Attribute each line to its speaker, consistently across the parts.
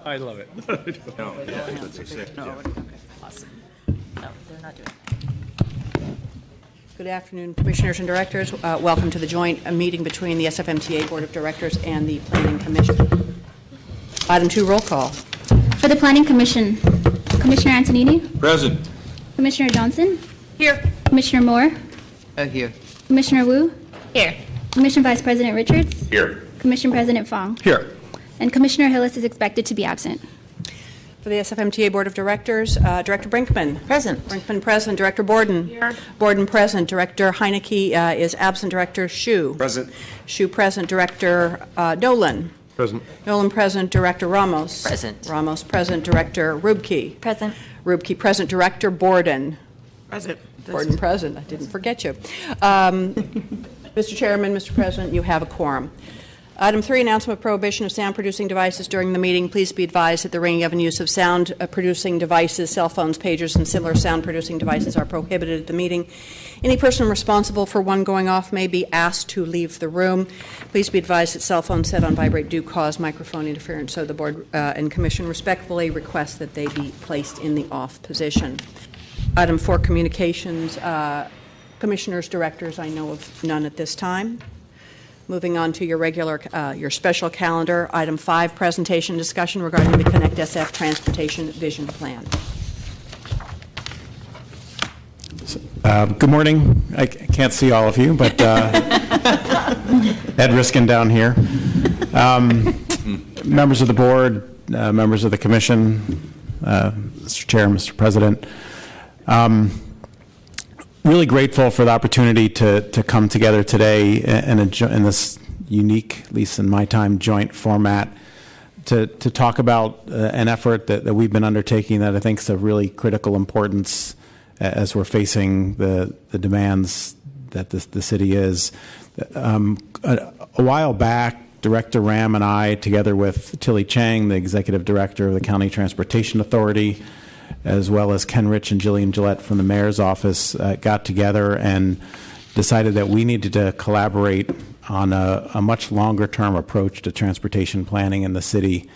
Speaker 1: I love it.
Speaker 2: No, that's a six.
Speaker 3: No,
Speaker 2: Yeah.
Speaker 3: okay, awesome. No, they're not doing that.
Speaker 4: Good afternoon, Commissioners and Directors. Welcome to the joint meeting between the SFMTA Board of Directors and the Planning Commission. Item 2, roll call.
Speaker 5: For the Planning Commission, Commissioner Antonini,
Speaker 2: Present.
Speaker 5: Commissioner Johnson,
Speaker 3: Here.
Speaker 5: Commissioner Moore,
Speaker 3: Here.
Speaker 5: Commissioner Wu,
Speaker 3: Here.
Speaker 5: Commission Vice President Richards,
Speaker 2: Here.
Speaker 5: Commission President Fong,
Speaker 1: Here.
Speaker 5: and Commissioner Hillis is expected to be absent.
Speaker 4: For the SFMTA Board of Directors, Director Brinkman.
Speaker 3: Present.
Speaker 4: Brinkman present. Director Borden.
Speaker 3: Here.
Speaker 4: Borden present. Director Heineke is absent. Director Shu.
Speaker 2: Present.
Speaker 4: Shu present. Director Dolan.
Speaker 2: Present.
Speaker 4: Nolan present. Director Ramos.
Speaker 3: Present.
Speaker 4: Ramos present. Director Rubke.
Speaker 3: Present.
Speaker 4: Rubke present. Director Borden.
Speaker 3: Present.
Speaker 4: Borden present. I didn't forget you. Mr. Chairman, Mr. President, you have a quorum. Item 3, announcement of prohibition of sound-producing devices during the meeting. Please be advised that the ringing of and use of sound-producing devices, cell phones, pagers, and similar sound-producing devices are prohibited at the meeting. Any person responsible for one going off may be asked to leave the room. Please be advised that cell phones set on vibrate do cause microphone interference, so the Board and Commission respectfully request that they be placed in the off position. Item 4, communications. Commissioners, directors, I know of none at this time. Moving on to your special calendar. Item 5, presentation discussion regarding the Connect SF Transportation Vision Plan.
Speaker 6: Good morning. I can't see all of you, but Ed Riskin down here. Members of the board, members of the commission, Mr. Chair, Mr. President. Really grateful for the opportunity to come together today in this unique, at least in my time, joint format to talk about an effort that we've been undertaking that I think is of really critical importance as we're facing the demands that the city is. A while back, Director Ram and I, together with Tilly Chang, the Executive Director of the County Transportation Authority, as well as Ken Rich and Jillian Gillette from the Mayor's Office, got together and decided that we needed to collaborate on a much longer-term approach to transportation planning in the city.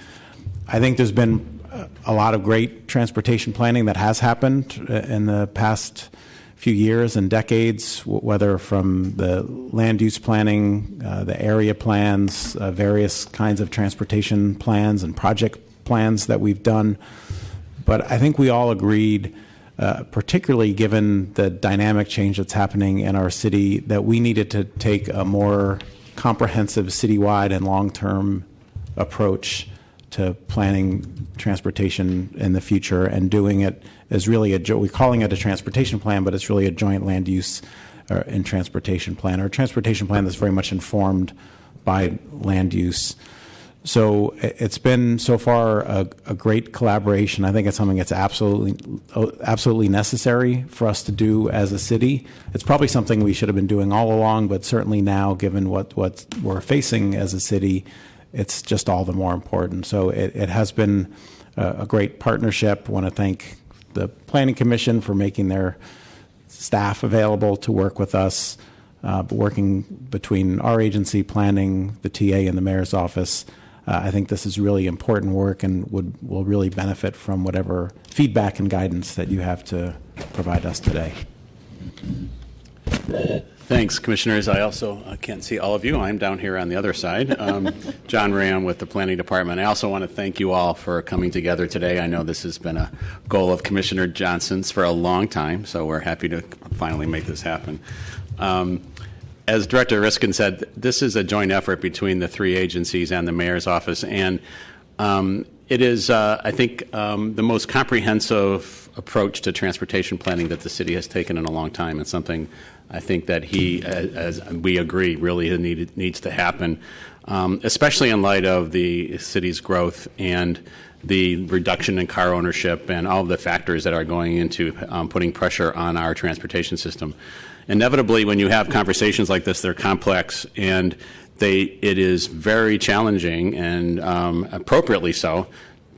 Speaker 6: I think there's been a lot of great transportation planning that has happened in the past few years and decades, whether from the land use planning, the area plans, various kinds of transportation plans and project plans that we've done. But I think we all agreed, particularly given the dynamic change that's happening in our city, that we needed to take a more comprehensive citywide and long-term approach to planning transportation in the future and doing it as really we're calling it a transportation plan, but it's really a joint land use and transportation plan, or a transportation plan that's very much informed by land use. So it's been so far a great collaboration. I think it's something that's absolutely necessary for us to do as a city. It's probably something we should have been doing all along, but certainly now, given what we're facing as a city, it's just all the more important. So it has been a great partnership. I want to thank the Planning Commission for making their staff available to work with us, working between our agency, planning, the TA, and the Mayor's Office. I think this is really important work and will really benefit from whatever feedback and guidance that you have to provide us today.
Speaker 7: Thanks, Commissioners. I also can't see all of you. I'm down here on the other side. John Ram with the Planning Department. I also want to thank you all for coming together today. I know this has been a goal of Commissioner Johnson's for a long time, so we're happy to finally make this happen. As Director Riskin said, this is a joint effort between the three agencies and the Mayor's Office, and it is, I think, the most comprehensive approach to transportation planning that the city has taken in a long time. It's something I think that as we agree, really needs to happen, especially in light of the city's growth and the reduction in car ownership and all of the factors that are going into putting pressure on our transportation system. Inevitably, when you have conversations like this, they're complex, and it is very challenging, and appropriately so,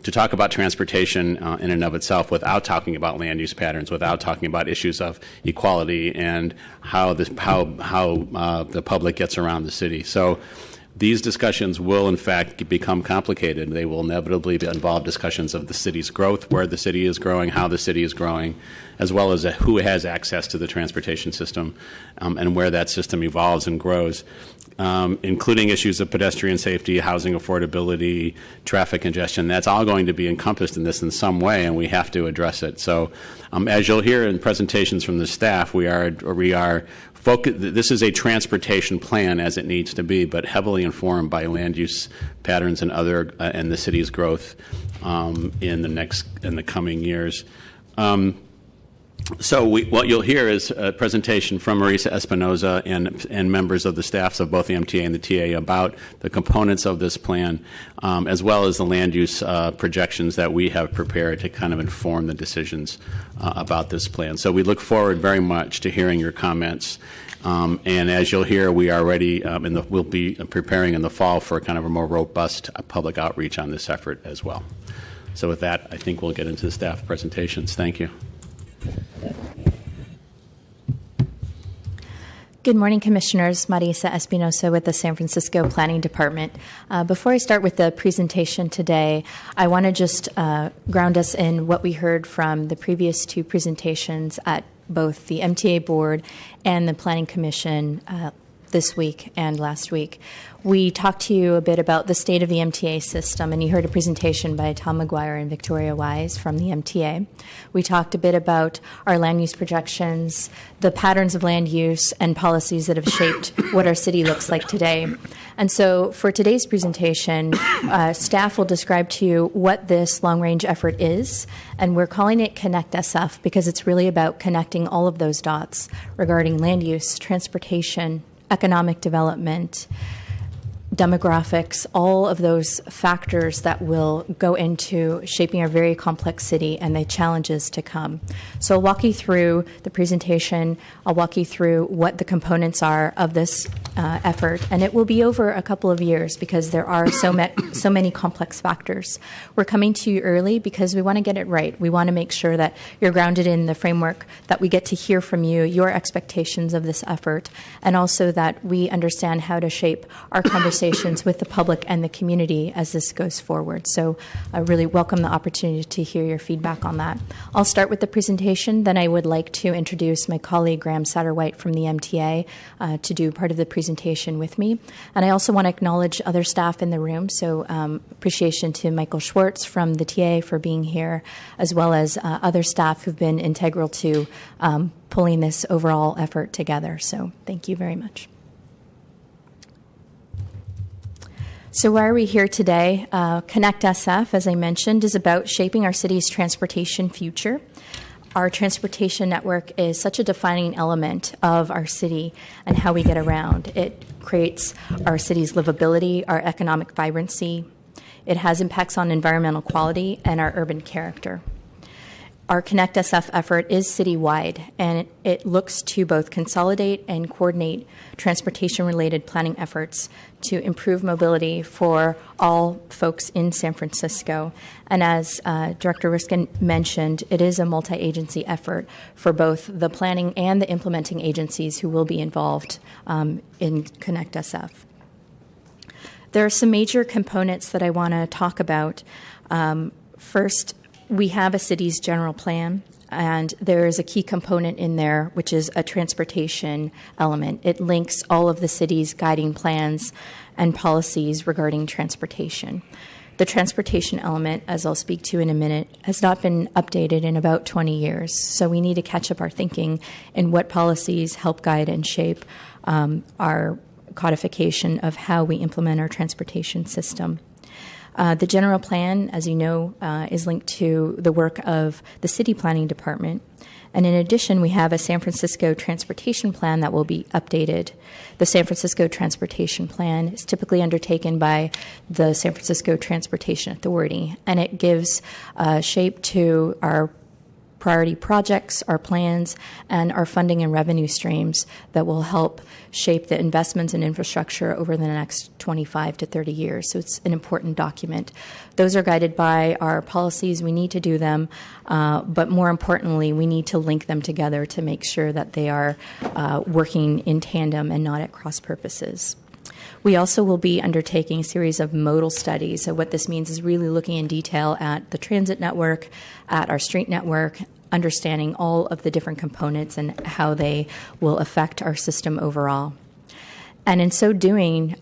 Speaker 7: to talk about transportation in and of itself without talking about land use patterns, without talking about issues of equality and how the public gets around the city. So These discussions will, in fact, become complicated. They will inevitably involve discussions of the city's growth, where the city is growing, how the city is growing, as well as who has access to the transportation system and where that system evolves and grows, including issues of pedestrian safety, housing affordability, traffic congestion. That's all going to be encompassed in this in some way, and we have to address it. So as you'll hear in presentations from the staff, we are this is a transportation plan as it needs to be, but heavily informed by land use patterns and and the city's growth in the coming years. So what you'll hear is a presentation from Marisa Espinoza and members of the staffs of both the MTA and the TA about the components of this plan, as well as the land use projections that we have prepared to kind of inform the decisions about this plan. So we look forward very much to hearing your comments. And as you'll hear, we are ready, we'll be preparing in the fall for kind of a more robust public outreach on this effort as well. So with that, I think we'll get into the staff presentations. Thank you.
Speaker 3: Good morning, Commissioners. Marisa Espinosa with the San Francisco Planning Department. Before I start with the presentation today, I want to just ground us in what we heard from the previous two presentations at both the MTA Board and the Planning Commission this week and last week. We talked to you a bit about the state of the MTA system, and you heard a presentation by Tom McGuire and Victoria Wise from the MTA. We talked a bit about our land use projections, the patterns of land use and policies that have shaped what our city looks like today. And so for today's presentation, staff will describe to you what this long-range effort is, and we're calling it Connect SF because it's really about connecting all of those dots regarding land use, transportation, economic development, demographics, all of those factors that will go into shaping our very complex city and the challenges to come. So I'll walk you through the presentation. I'll walk you through what the components are of this effort, and it will be over a couple of years because there are so many complex factors. We're coming to you early because we want to get it right. We want to make sure that you're grounded in the framework, that we get to hear from you, your expectations of this effort, and also that we understand how to shape our conversations with the public and the community as this goes forward. So I really welcome the opportunity to hear your feedback on that. I'll start with the presentation, then I would like to introduce my colleague Graham Satterwhite from the MTA to do part of the presentation with me. And I also want to acknowledge other staff in the room, so appreciation to Michael Schwartz from the TA for being here, as well as other staff who've been integral to pulling this overall effort together. So thank you very much. So why are we here today? Connect SF, as I mentioned, is about shaping our city's transportation future. Our transportation network is such a defining element of our city and how we get around. It creates our city's livability, our economic vibrancy. It has impacts on environmental quality and our urban character. Our Connect SF effort is citywide, and it looks to both consolidate and coordinate transportation-related planning efforts to improve mobility for all folks in San Francisco. And as Director Riskin mentioned, it is a multi-agency effort for both the planning and the implementing agencies who will be involved in Connect SF. There are some major components that I want to talk about. First, we have a city's general plan, and there is a key component in there, which is a transportation element. It links all of the city's guiding plans and policies regarding transportation. The transportation element, as I'll speak to in a minute, has not been updated in about 20 years. So we need to catch up our thinking in what policies help guide and shape our codification of how we implement our transportation system. The general plan, as you know, is linked to the work of the City Planning Department. And in addition, we have a San Francisco Transportation Plan that will be updated. The San Francisco Transportation Plan is typically undertaken by the San Francisco Transportation Authority, and it gives shape to our priority projects, our plans, and our funding and revenue streams that will help shape the investments in infrastructure over the next 25 to 30 years. So it's an important document. Those are guided by our policies. We need to do them, but more importantly, we need to link them together to make sure that they are working in tandem and not at cross purposes. We also will be undertaking a series of modal studies. So what this means is really looking in detail at the transit network, at our street network, understanding all of the different components and how they will affect our system overall. And in so doing,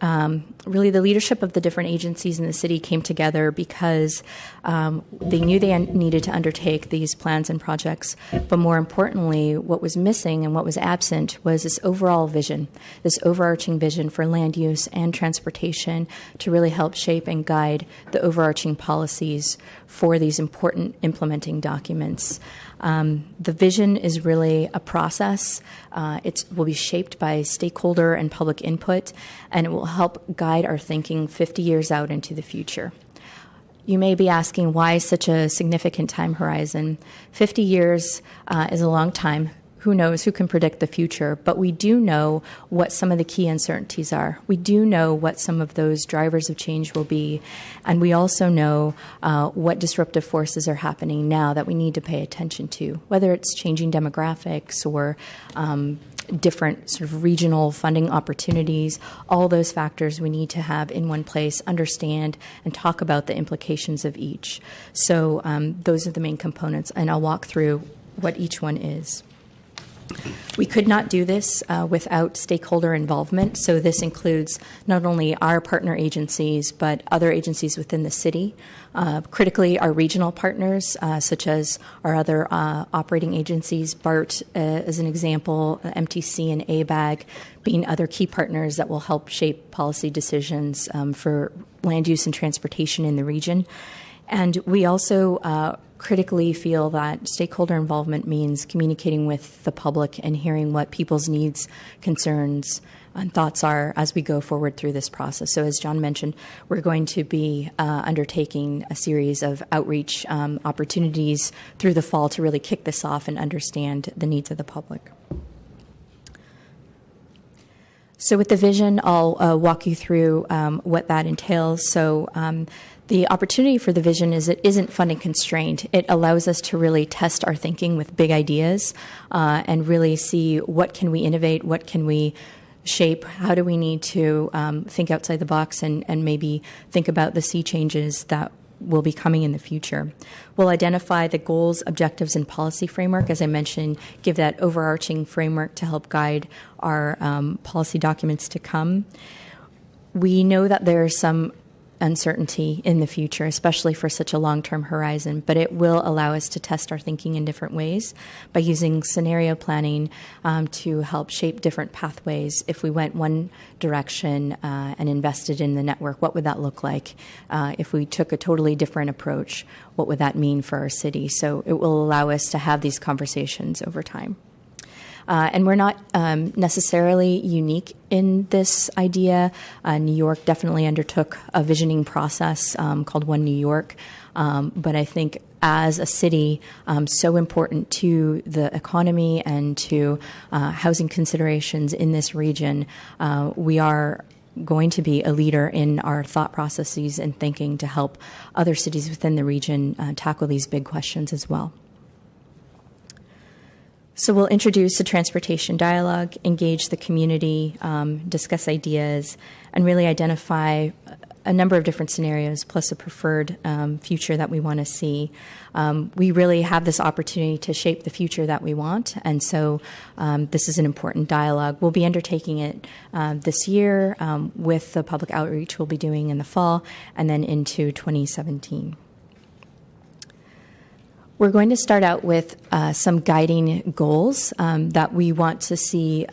Speaker 3: really the leadership of the different agencies in the city came together because they knew they needed to undertake these plans and projects. But more importantly, what was missing and what was absent was this overall vision, this overarching vision for land use and transportation to really help shape and guide the overarching policies for these important implementing documents. The vision is really a process. It will be shaped by stakeholder and public input, and it will help guide our thinking 50 years out into the future. You may be asking, why such a significant time horizon? 50 years is a long time. Who knows? Who can predict the future? But we do know what some of the key uncertainties are. We do know what some of those drivers of change will be. And we also know what disruptive forces are happening now that we need to pay attention to, whether it's changing demographics or different sort of regional funding opportunities. All those factors we need to have in one place, understand, and talk about the implications of each. So those are the main components, and I'll walk through what each one is. We could not do this without stakeholder involvement. So this includes not only our partner agencies, but other agencies within the city. Critically, our regional partners, such as our other operating agencies, BART as an example, MTC and ABAG being other key partners that will help shape policy decisions for land use and transportation in the region. And we also critically feel that stakeholder involvement means communicating with the public and hearing what people's needs, concerns, and thoughts are as we go forward through this process. So as John mentioned, we're going to be undertaking a series of outreach opportunities through the fall to really kick this off and understand the needs of the public. So with the vision, I'll walk you through what that entails. So the opportunity for the vision is it isn't funding constrained. It allows us to really test our thinking with big ideas and really see what can we innovate, what can we shape, how do we need to think outside the box and maybe think about the sea changes that will be coming in the future. We'll identify the goals, objectives, and policy framework. As I mentioned, give that overarching framework to help guide our policy documents to come. We know that there is some uncertainty in the future, especially for such a long-term horizon, but it will allow us to test our thinking in different ways by using scenario planning to help shape different pathways. If we went one direction and invested in the network, what would that look like? If we took a totally different approach, what would that mean for our city? So it will allow us to have these conversations over time. And we're not necessarily unique in this idea. New York definitely undertook a visioning process called One New York. But I think as a city, so important to the economy and to housing considerations in this region, we are going to be a leader in our thought processes and thinking to help other cities within the region tackle these big questions as well. So we'll introduce a transportation dialogue, engage the community, discuss ideas, and really identify a number of different scenarios, plus a preferred future that we want to see. We really have this opportunity to shape the future that we want, and so this is an important dialogue. We'll be undertaking it this year with the public outreach we'll be doing in the fall, and then into 2017. We're going to start out with some guiding goals that we want to see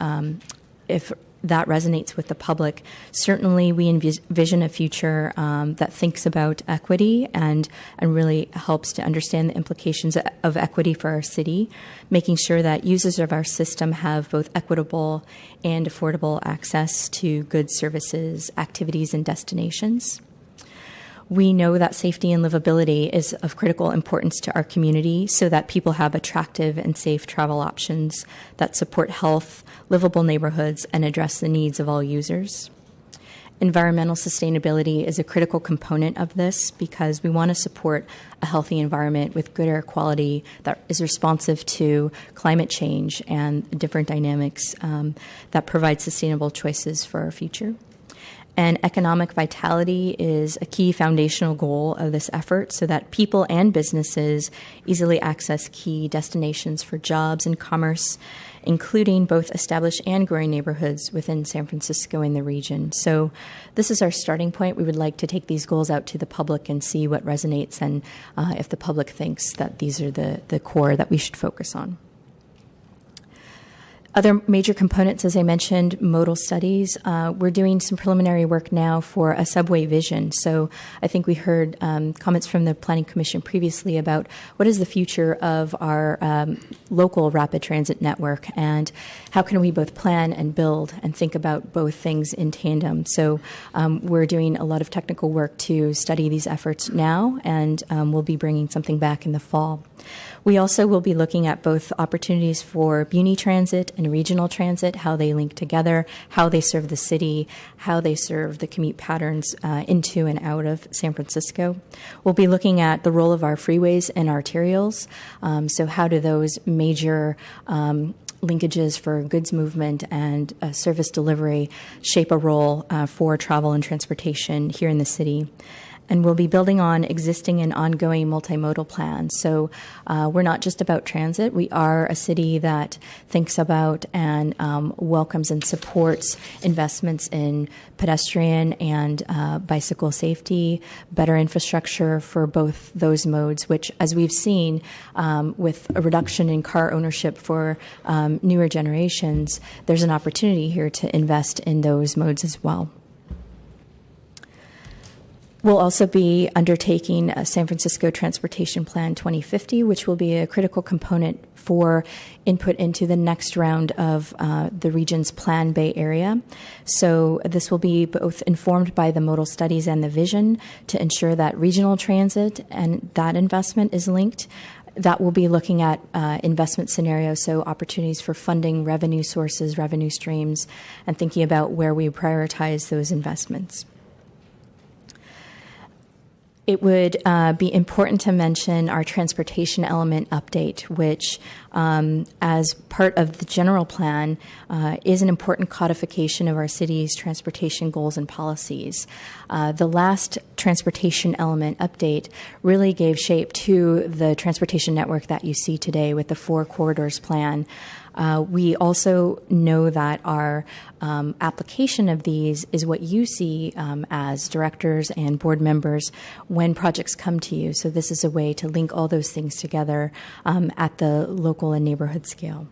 Speaker 3: if that resonates with the public. Certainly, we envision a future that thinks about equity and really helps to understand the implications of equity for our city, making sure that users of our system have both equitable and affordable access to goods, services, activities, and destinations. We know that safety and livability is of critical importance to our community so that people have attractive and safe travel options that support health, livable neighborhoods, and address the needs of all users. Environmental sustainability is a critical component of this because we want to support a healthy environment with good air quality that is responsive to climate change and different dynamics that provide sustainable choices for our future. And economic vitality is a key foundational goal of this effort so that people and businesses easily access key destinations for jobs and commerce, including both established and growing neighborhoods within San Francisco and the region. So this is our starting point. We would like to take these goals out to the public and see what resonates and if the public thinks that these are the core that we should focus on. Other major components, as I mentioned, modal studies. We're doing some preliminary work now for a subway vision. So I think we heard comments from the Planning Commission previously about what is the future of our local rapid transit network and how can we both plan and build and think about both things in tandem. So we're doing a lot of technical work to study these efforts now, and we'll be bringing something back in the fall. We also will be looking at both opportunities for Muni Transit and regional transit, how they link together, how they serve the city, how they serve the commute patterns into and out of San Francisco. We'll be looking at the role of our freeways and arterials. So how do those major linkages for goods movement and service delivery shape a role for travel and transportation here in the city? And we'll be building on existing and ongoing multimodal plans. So we're not just about transit. We are a city that thinks about and welcomes and supports investments in pedestrian and bicycle safety, better infrastructure for both those modes, which, as we've seen with a reduction in car ownership for newer generations, there's an opportunity here to invest in those modes as well. We'll also be undertaking a San Francisco Transportation Plan 2050, which will be a critical component for input into the next round of the region's Plan Bay Area. So this will be both informed by the modal studies and the vision to ensure that regional transit and that investment is linked. That will be looking at investment scenarios, so opportunities for funding, revenue sources, revenue streams, and thinking about where we prioritize those investments. It would be important to mention our transportation element update, which, as part of the general plan, is an important codification of our city's transportation goals and policies. The last transportation element update really gave shape to the transportation network that you see today with the 4 corridors plan. We also know that our application of these is what you see as directors and board members when projects come to you. So this is a way to link all those things together at the local and neighborhood scale.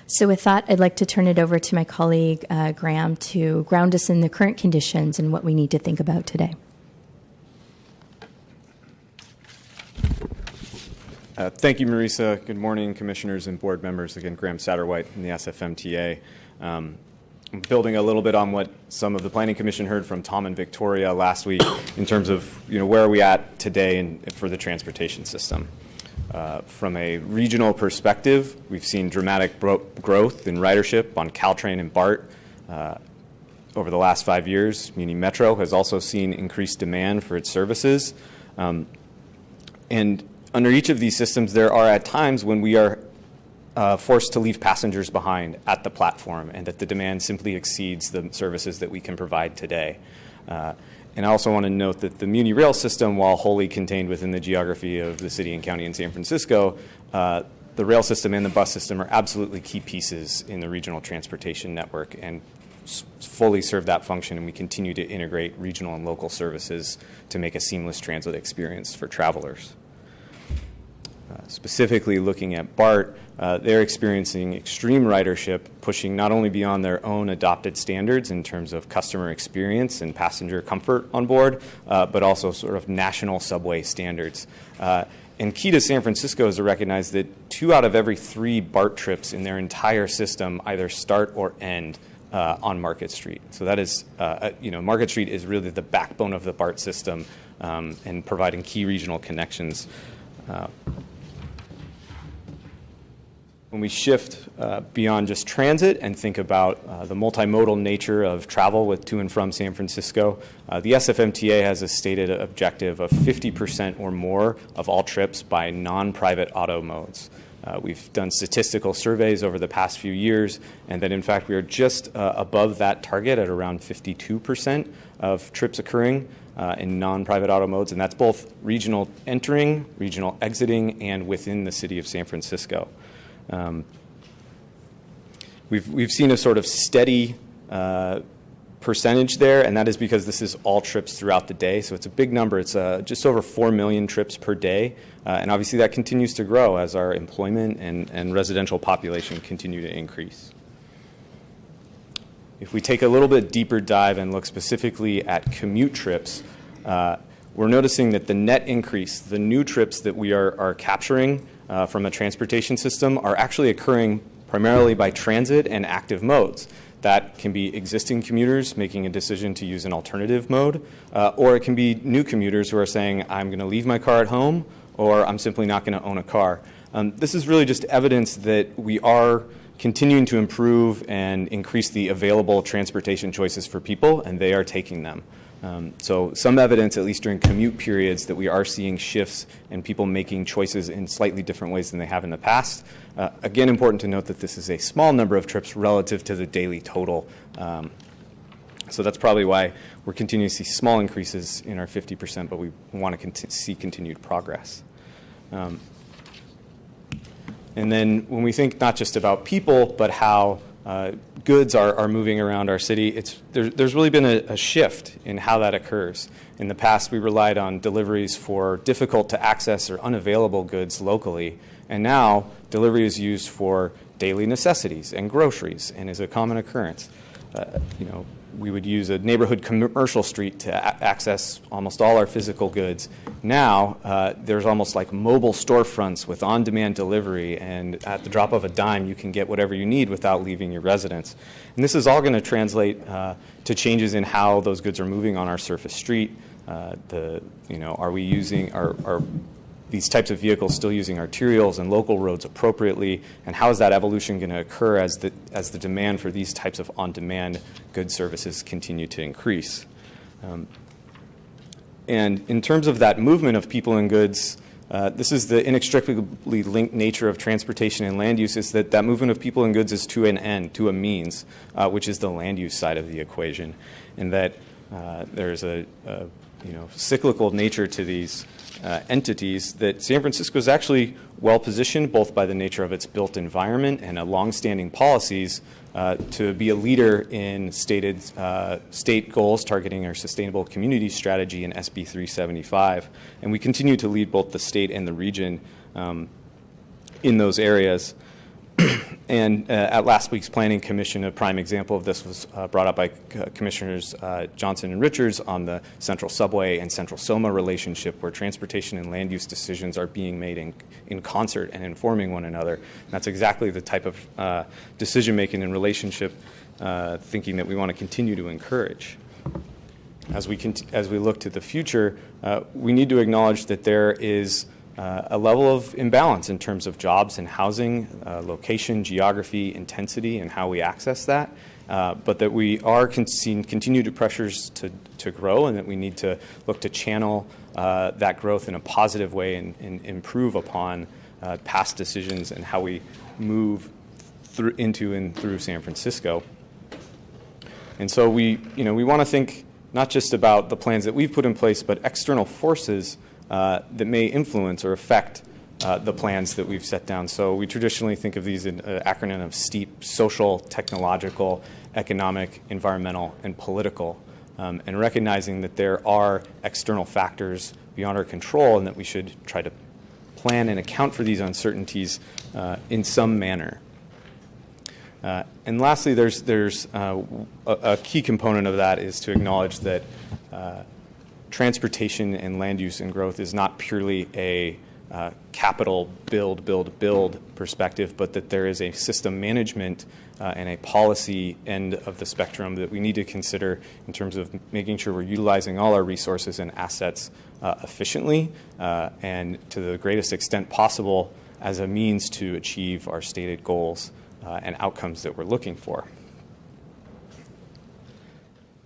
Speaker 3: So with that, I'd like to turn it over to my colleague, Graham, to ground us in the current conditions and what we need to think about today.
Speaker 1: Thank you, Marisa. Good morning, commissioners and board members. Again, Graham Satterwhite from the SFMTA. I'm building a little bit on what some of the Planning Commission heard from Tom and Victoria last week in terms of where are we at today for the transportation system. From a regional perspective, we've seen dramatic growth in ridership on Caltrain and BART over the last 5 years. Muni Metro has also seen increased demand for its services. And under each of these systems, there are at times when we are forced to leave passengers behind at the platform and that the demand simply exceeds the services that we can provide today. And I also want to note that the Muni Rail system, while wholly contained within the geography of the city and county in San Francisco, the rail system and the bus system are absolutely key pieces in the regional transportation network and fully serve that function, and we continue to integrate regional and local services to make a seamless transit experience for travelers. Specifically looking at BART, they're experiencing extreme ridership, pushing not only beyond their own adopted standards in terms of customer experience and passenger comfort on board, but also sort of national subway standards. And key to San Francisco is to recognize that 2 out of every 3 BART trips in their entire system either start or end on Market Street. So that is, Market Street is really the backbone of the BART system and providing key regional connections. When we shift beyond just transit and think about the multimodal nature of travel to and from San Francisco, the SFMTA has a stated objective of 50% or more of all trips by non-private auto modes. We've done statistical surveys over the past few years, and that in fact we are just above that target at around 52% of trips occurring in non-private auto modes, and that's both regional entering, regional exiting, and within the city of San Francisco. We've seen a sort of steady percentage there, and that is because this is all trips throughout the day. So it's a big number. It's just over 4 million trips per day, and obviously that continues to grow as our employment and residential population continue to increase. If we take a little bit deeper dive and look specifically at commute trips, we're noticing that the net increase, the new trips that we are capturing from a transportation system, are actually occurring primarily by transit and active modes. That can be existing commuters making a decision to use an alternative mode, or it can be new commuters who are saying, I'm going to leave my car at home, or I'm simply not going to own a car. This is really just evidence that we are continuing to improve and increase the available transportation choices for people, and they are taking them. So some evidence, at least during commute periods, that we are seeing shifts in people making choices in slightly different ways than they have in the past. Again, important to note that this is a small number of trips relative to the daily total. So that's probably why we're continuing to see small increases in our 50%, but we want to see continued progress. And then when we think not just about people, but how goods are moving around our city, there's really been a shift in how that occurs. In the past, we relied on deliveries for difficult to access or unavailable goods locally, and now delivery is used for daily necessities and groceries and is a common occurrence. We would use a neighborhood commercial street to access almost all our physical goods. Now, there's almost like mobile storefronts with on-demand delivery, and at the drop of a dime, you can get whatever you need without leaving your residence. And this is all going to translate to changes in how those goods are moving on our surface street. Are we using are these types of vehicles still using arterials and local roads appropriately, and how is that evolution going to occur as the demand for these types of on-demand goods services continue to increase? And in terms of that movement of people and goods, this is the inextricably linked nature of transportation and land use, is that movement of people and goods is to an end, to a means, which is the land use side of the equation, and that there's a cyclical nature to these entities, that San Francisco is actually well positioned, both by the nature of its built environment and longstanding policies, to be a leader in stated state goals targeting our sustainable community strategy in SB 375. And we continue to lead both the state and the region in those areas. And at last week's Planning Commission, a prime example of this was brought up by Commissioners Johnson and Richards on the Central Subway and Central SOMA relationship, where transportation and land use decisions are being made in concert and informing one another. And that's exactly the type of decision-making and relationship thinking that we want to continue to encourage. As we look to the future, we need to acknowledge that there is a level of imbalance in terms of jobs and housing, location, geography, intensity, and how we access that, but that we are seeing continued pressures to grow, and that we need to look to channel that growth in a positive way and improve upon past decisions and how we move into and through San Francisco. And so we want to think not just about the plans that we've put in place, but external forces that may influence or affect the plans that we've set down. So we traditionally think of these in an acronym of STEEP: social, technological, economic, environmental, and political, and recognizing that there are external factors beyond our control, and that we should try to plan and account for these uncertainties in some manner. And lastly, there's a key component of that is to acknowledge that transportation and land use and growth is not purely a capital build perspective, but that there is a system management and a policy end of the spectrum that we need to consider in terms of making sure we're utilizing all our resources and assets efficiently and to the greatest extent possible as a means to achieve our stated goals and outcomes that we're looking for.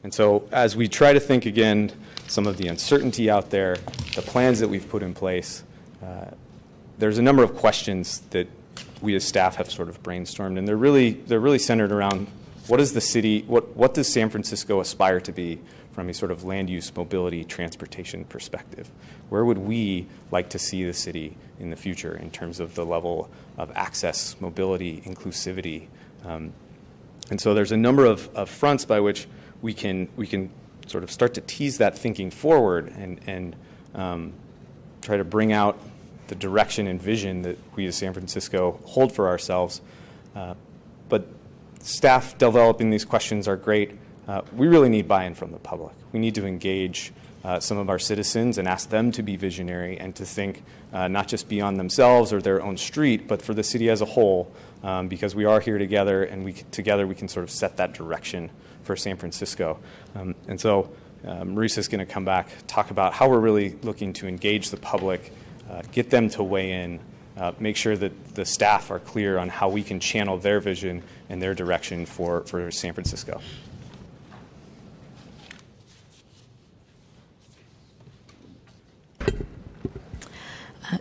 Speaker 1: And so as we try to think again some of the uncertainty out there, the plans that we've put in place, there's a number of questions that we as staff have sort of brainstormed, and they're really centered around what does the city, what does San Francisco aspire to be from a sort of land use, mobility, transportation perspective? Where would we like to see the city in the future in terms of the level of access, mobility, inclusivity? And so there's a number of fronts by which we can sort of start to tease that thinking forward and try to bring out the direction and vision that we as San Francisco hold for ourselves. But staff developing these questions are great. We really need buy-in from the public. We need to engage some of our citizens and ask them to be visionary and to think not just beyond themselves or their own street, but for the city as a whole, because we are here together, and together we can sort of set that direction for San Francisco. And so Marisa is going to come back, talk about how we're really looking to engage the public, get them to weigh in, make sure that the staff are clear on how we can channel their vision and their direction for San Francisco.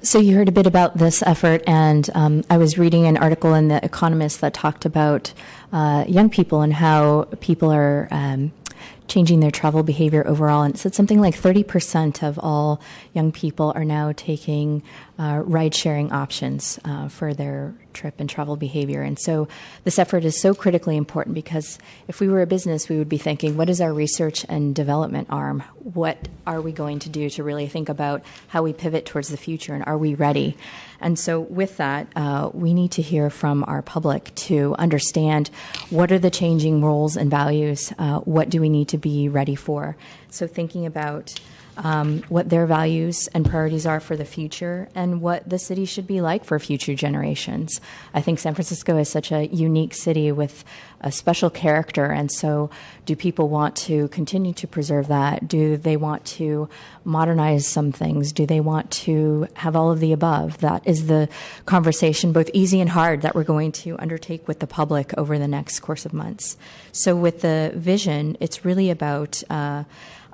Speaker 3: So you heard a bit about this effort, and I was reading an article in The Economist that talked about young people and how people are changing their travel behavior overall. And it said something like 30% of all young people are now taking ride-sharing options for their trip and travel behavior. And so this effort is so critically important, because if we were a business, we would be thinking, what is our research and development arm? What are we going to do to really think about how we pivot towards the future, and are we ready? And so with that, we need to hear from our public to understand what are the changing roles and values, what do we need to be ready for. So thinking about what their values and priorities are for the future, and what the city should be like for future generations. I think San Francisco is such a unique city with a special character, and so do people want to continue to preserve that? Do they want to modernize some things? Do they want to have all of the above? That is the conversation, both easy and hard, that we're going to undertake with the public over the next course of months. So with the vision, it's really about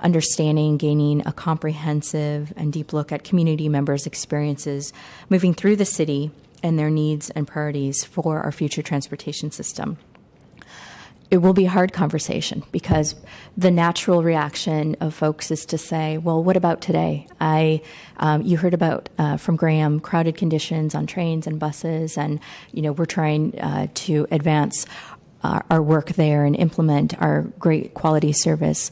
Speaker 3: understanding, gaining a comprehensive and deep look at community members' experiences moving through the city and their needs and priorities for our future transportation system. It will be a hard conversation, because the natural reaction of folks is to say, well, what about today? You heard about, from Graham, crowded conditions on trains and buses, and we're trying to advance our work there and implement our great quality service.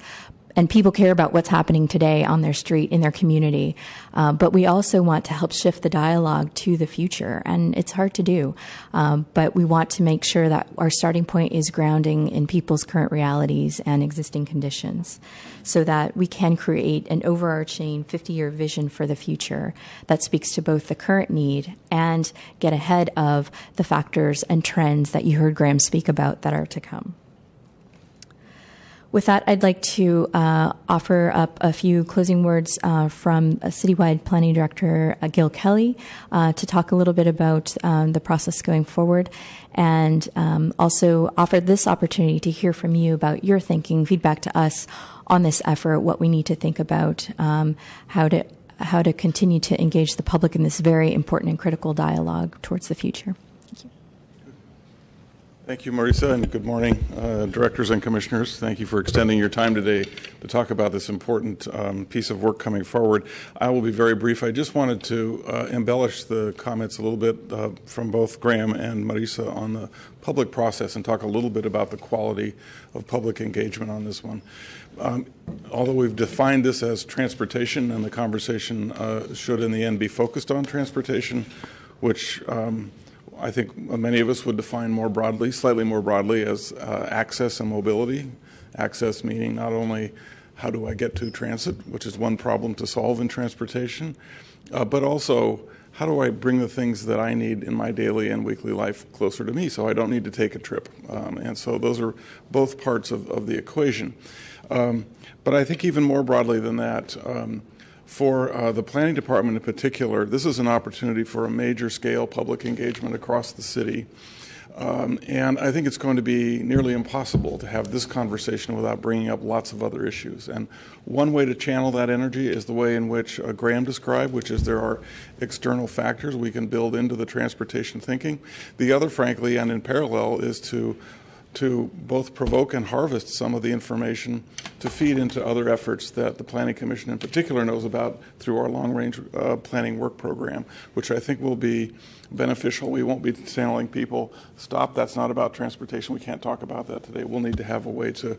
Speaker 3: And people care about what's happening today on their street, in their community. But we also want to help shift the dialogue to the future. And it's hard to do. But we want to make sure that our starting point is grounding in people's current realities and existing conditions, so that we can create an overarching 50-year vision for the future that speaks to both the current need and get ahead of the factors and trends that you heard Graham speak about that are to come. With that, I'd like to offer up a few closing words from Citywide Planning Director Gil Kelly to talk a little bit about the process going forward, and also offer this opportunity to hear from you about your thinking, feedback to us on this effort, what we need to think about, how to continue to engage the public in this very important and critical dialogue towards the future.
Speaker 2: Thank you, Marisa, and good morning, directors and commissioners. Thank you for extending your time today to talk about this important piece of work coming forward. I will be very brief. I just wanted to embellish the comments a little bit from both Graham and Marisa on the public process, and talk a little bit about the quality of public engagement on this one. Although we've defined this as transportation, and the conversation should in the end be focused on transportation, which I think many of us would define more broadly, slightly more broadly, as access and mobility. Access meaning not only how do I get to transit, which is one problem to solve in transportation, but also how do I bring the things that I need in my daily and weekly life closer to me so I don't need to take a trip. And so those are both parts of the equation. But I think even more broadly than that, for the planning department in particular, this is an opportunity for a major scale public engagement across the city. And I think it's going to be nearly impossible to have this conversation without bringing up lots of other issues. And one way to channel that energy is the way in which Graham described, which is there are external factors we can build into the transportation thinking. The other, frankly, and in parallel, is to both provoke and harvest some of the information to feed into other efforts that the Planning Commission in particular knows about through our long-range planning work program, which I think will be beneficial. We won't be telling people, stop, that's not about transportation. We can't talk about that today. We'll need to have a way to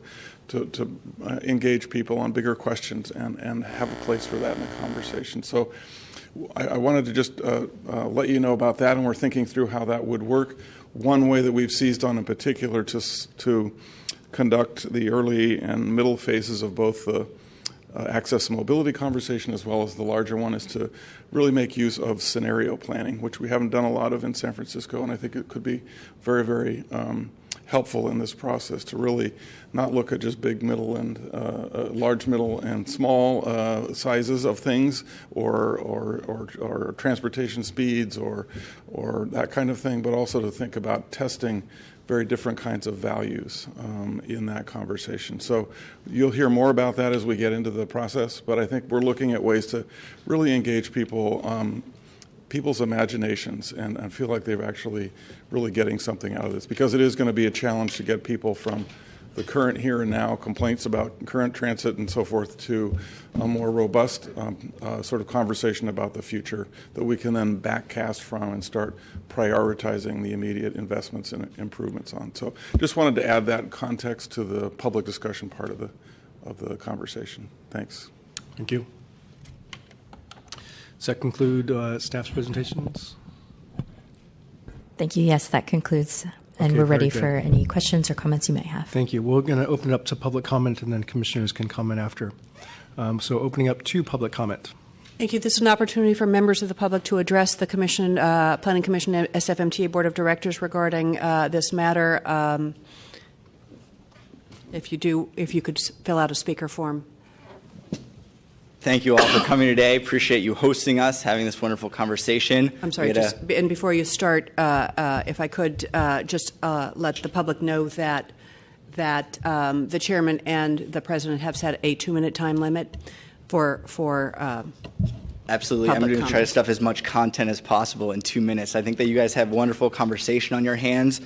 Speaker 2: engage people on bigger questions and have a place for that in the conversation. So I wanted to just let you know about that, and we're thinking through how that would work. One way that we've seized on in particular to conduct the early and middle phases of both the access and mobility conversation as well as the larger one is to really make use of scenario planning, which we haven't done a lot of in San Francisco, and I think it could be very, very helpful in this process to really not look at just big middle and large middle and small sizes of things or transportation speeds or that kind of thing, but also to think about testing very different kinds of values in that conversation. So you'll hear more about that as we get into the process, but I think we're looking at ways to really engage people's imaginations and feel like they're actually really getting something out of this, because it is going to be a challenge to get people from the current here and now complaints about current transit and so forth to a more robust sort of conversation about the future that we can then backcast from and start prioritizing the immediate investments and improvements on. So just wanted to add that context to the public discussion part of the conversation. Thanks.
Speaker 8: Thank you. Does that conclude staff's presentations?
Speaker 3: Thank you. Yes, that concludes. And
Speaker 8: Okay,
Speaker 3: we're ready
Speaker 8: very
Speaker 3: for
Speaker 8: good.
Speaker 3: any questions or comments you might have.
Speaker 8: Thank you. We're going to open it up to public comment, and then commissioners can comment after. So opening up to public comment.
Speaker 4: Thank you. This is an opportunity for members of the public to address the Commission, Planning Commission and SFMTA Board of Directors regarding this matter. If you could fill out a speaker form.
Speaker 9: Thank you all for coming today. Appreciate you hosting us, having this wonderful conversation.
Speaker 4: I'm sorry, and before you start, if I could just let the public know that the chairman and the president have set a 2-minute time limit for
Speaker 9: Absolutely. I'm going to try to stuff as much content as possible in 2 minutes. I think that you guys have wonderful conversation on your hands.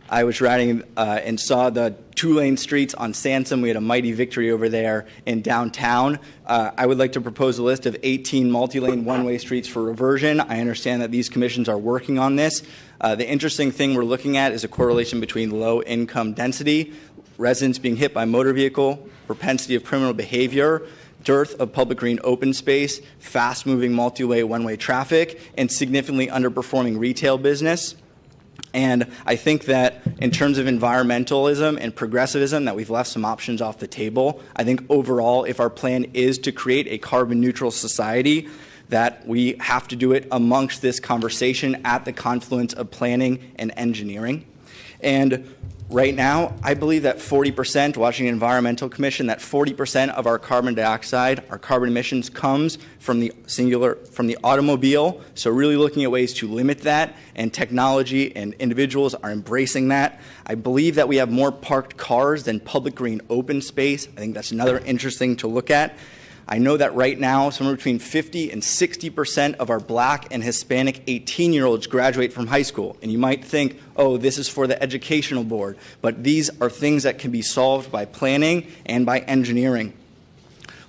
Speaker 9: I was riding and saw the 2-lane streets on Sansom. We had a mighty victory over there in downtown. I would like to propose a list of 18 multi-lane one-way streets for reversion. I understand that these commissions are working on this. The interesting thing we're looking at is a correlation between low income density, residents being hit by motor vehicle, propensity of criminal behavior, dearth of public green open space, fast-moving multi-way one-way traffic, and significantly underperforming retail business. And I think that in terms of environmentalism and progressivism, that we've left some options off the table. I think overall, if our plan is to create a carbon neutral society, that we have to do it amongst this conversation at the confluence of planning and engineering. And right now, I believe that 40%, Washington Environmental Commission, that 40% of our carbon dioxide, our carbon emissions comes from the automobile. So really looking at ways to limit that, and technology and individuals are embracing that. I believe that we have more parked cars than public green open space. I think that's another interesting to look at. I know that right now, somewhere between 50 and 60% of our Black and Hispanic 18-year-olds graduate from high school. And you might think, oh, this is for the educational board. But these are things that can be solved by planning and by engineering.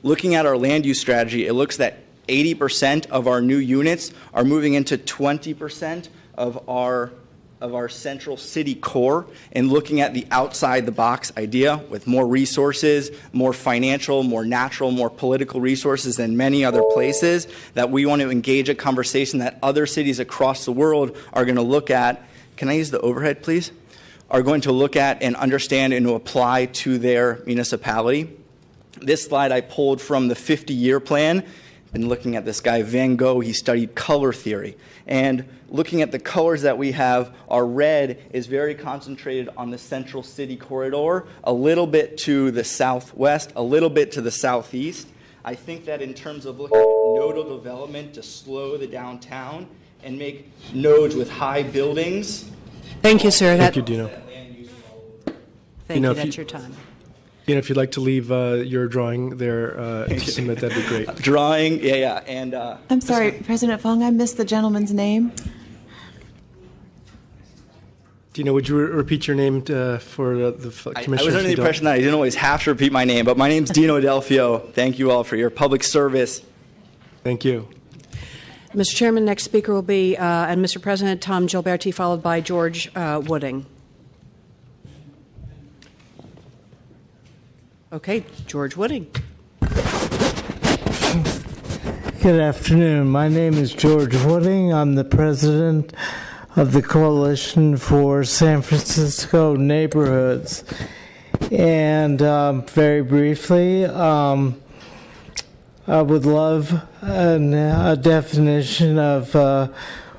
Speaker 9: Looking at our land use strategy, it looks that 80% of our new units are moving into 20% of our central city core, and looking at the outside the box idea with more resources, more financial, more natural, more political resources than many other places, that we want to engage a conversation that other cities across the world are going to look at. Can I use the overhead, please? Are going to look at and understand and to apply to their municipality. This slide I pulled from the 50-year plan. Been looking at this guy, Van Gogh. He studied color theory. And looking at the colors that we have, our red is very concentrated on the central city corridor, a little bit to the southwest, a little bit to the southeast. I think that in terms of looking at nodal development to slow the downtown and make nodes with high buildings.
Speaker 4: Thank you, sir.
Speaker 8: Thank you, Dino.
Speaker 4: Thank
Speaker 8: know,
Speaker 4: you.
Speaker 8: if
Speaker 4: That's
Speaker 8: you-
Speaker 4: your time.
Speaker 8: Dino, if you'd like to leave your drawing there to submit, that'd be great.
Speaker 9: Drawing, yeah, and
Speaker 10: I'm sorry, President Fong, I missed the gentleman's name.
Speaker 8: Dino, would you repeat your name for the
Speaker 9: I
Speaker 8: commissioner?
Speaker 9: was under the impression that I didn't always have to repeat my name, but my name's Dino Delfio. Thank you all for your public service.
Speaker 8: Thank you.
Speaker 4: Mr. Chairman, next speaker will be, and Mr. President, Tom Gilberti, followed by George Wooding. Okay, George Wooding.
Speaker 11: Good afternoon. My name is George Wooding. I'm the president of the Coalition for San Francisco Neighborhoods. And very briefly, I would love a definition of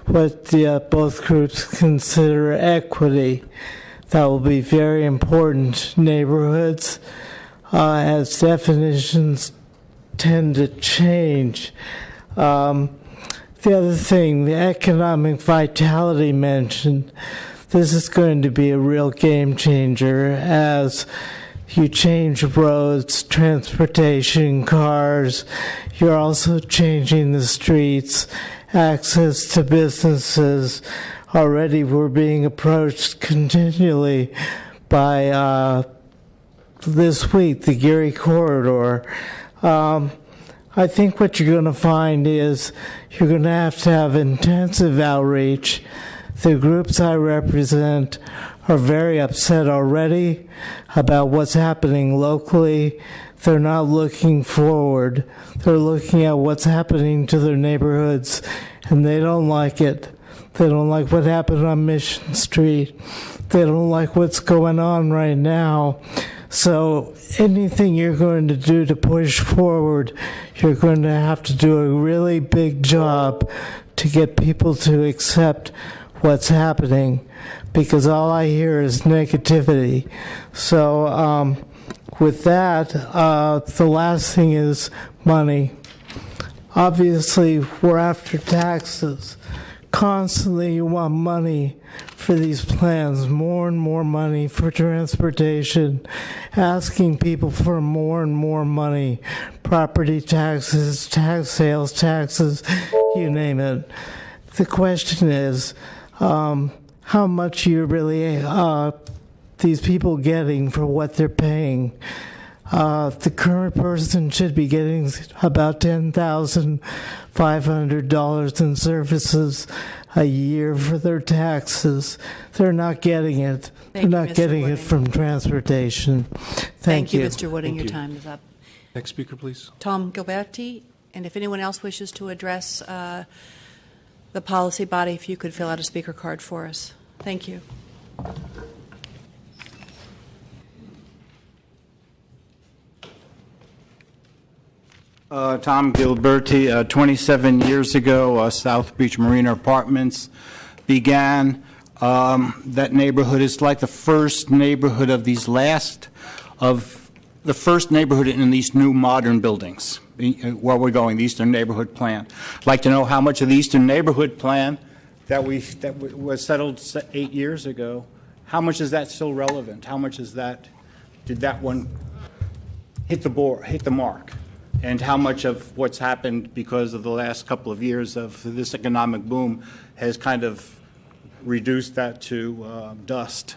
Speaker 11: what both groups consider equity. That will be very important. Neighborhoods, as definitions tend to change. The other thing, the economic vitality mentioned, this is going to be a real game changer as you change roads, transportation, cars. You're also changing the streets, access to businesses. Already we're being approached continually by this week, the Geary Corridor. I think what you're going to find is you're going to have intensive outreach. The groups I represent are very upset already about what's happening locally. They're not looking forward. They're looking at what's happening to their neighborhoods, and they don't like it. They don't like what happened on Mission Street. They don't like what's going on right now. So anything you're going to do to push forward, you're going to have to do a really big job to get people to accept what's happening, because all I hear is negativity. So with that, the last thing is money. Obviously, we're after taxes. Constantly you want money for these plans, more and more money for transportation, asking people for more and more money, property taxes, sales taxes, you name it. The question is, how much are you really these people getting for what they're paying? The current person should be getting about $10,500 in services a year for their taxes. They're not getting it. They're not getting it from transportation. Thank you.
Speaker 4: Mr. Wooding.
Speaker 8: Thank
Speaker 4: Your
Speaker 8: you.
Speaker 4: time is up.
Speaker 8: Next speaker, please.
Speaker 4: Tom Gilberti, and if anyone else wishes to address the policy body, if you could fill out a speaker card for us. Thank you.
Speaker 12: Tom Gilberti, 27 years ago, South Beach Marina Apartments began. That neighborhood is like the first neighborhood of these the first neighborhood in these new modern buildings. Where we're going, the Eastern Neighborhood Plan. I'd like to know how much of the Eastern Neighborhood Plan that was settled 8 years ago, how much is that still relevant? How much is that, did that one hit the mark? And how much of what's happened because of the last couple of years of this economic boom has kind of reduced that to dust?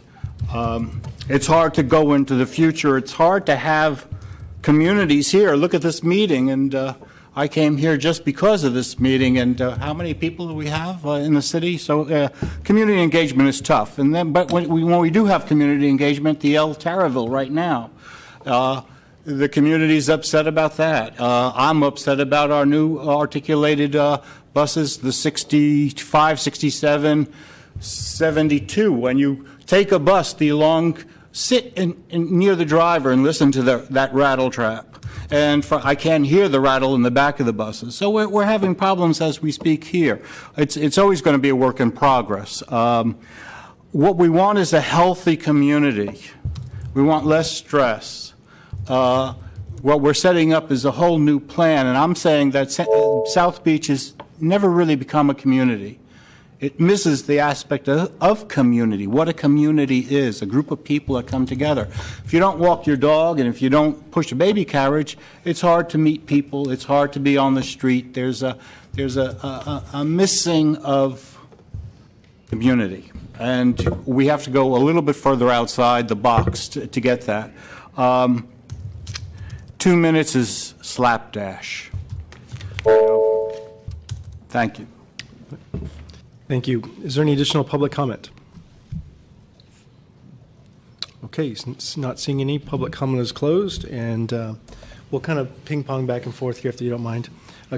Speaker 12: It's hard to go into the future. It's hard to have communities here. Look at this meeting, and I came here just because of this meeting. And how many people do we have in the city? So community engagement is tough. And then, but when we do have community engagement, the El Taraville right now, the community's upset about that. I'm upset about our new articulated buses, the 65, 67, 72. When you take a bus, sit near the driver and listen to that rattle trap. And I can't hear the rattle in the back of the buses. So we're having problems as we speak here. It's always going to be a work in progress. What we want is a healthy community. We want less stress. What we're setting up is a whole new plan, and I'm saying that South Beach has never really become a community. It misses the aspect of community, what a community is, a group of people that come together. If you don't walk your dog and if you don't push a baby carriage, it's hard to meet people, it's hard to be on the street. There's a missing of community. And we have to go a little bit further outside the box to get that. 2 minutes is slapdash. Thank you.
Speaker 8: Thank you. Is there any additional public comment? Okay, since not seeing any, public comment is closed, and we'll kind of ping-pong back and forth here if you don't mind.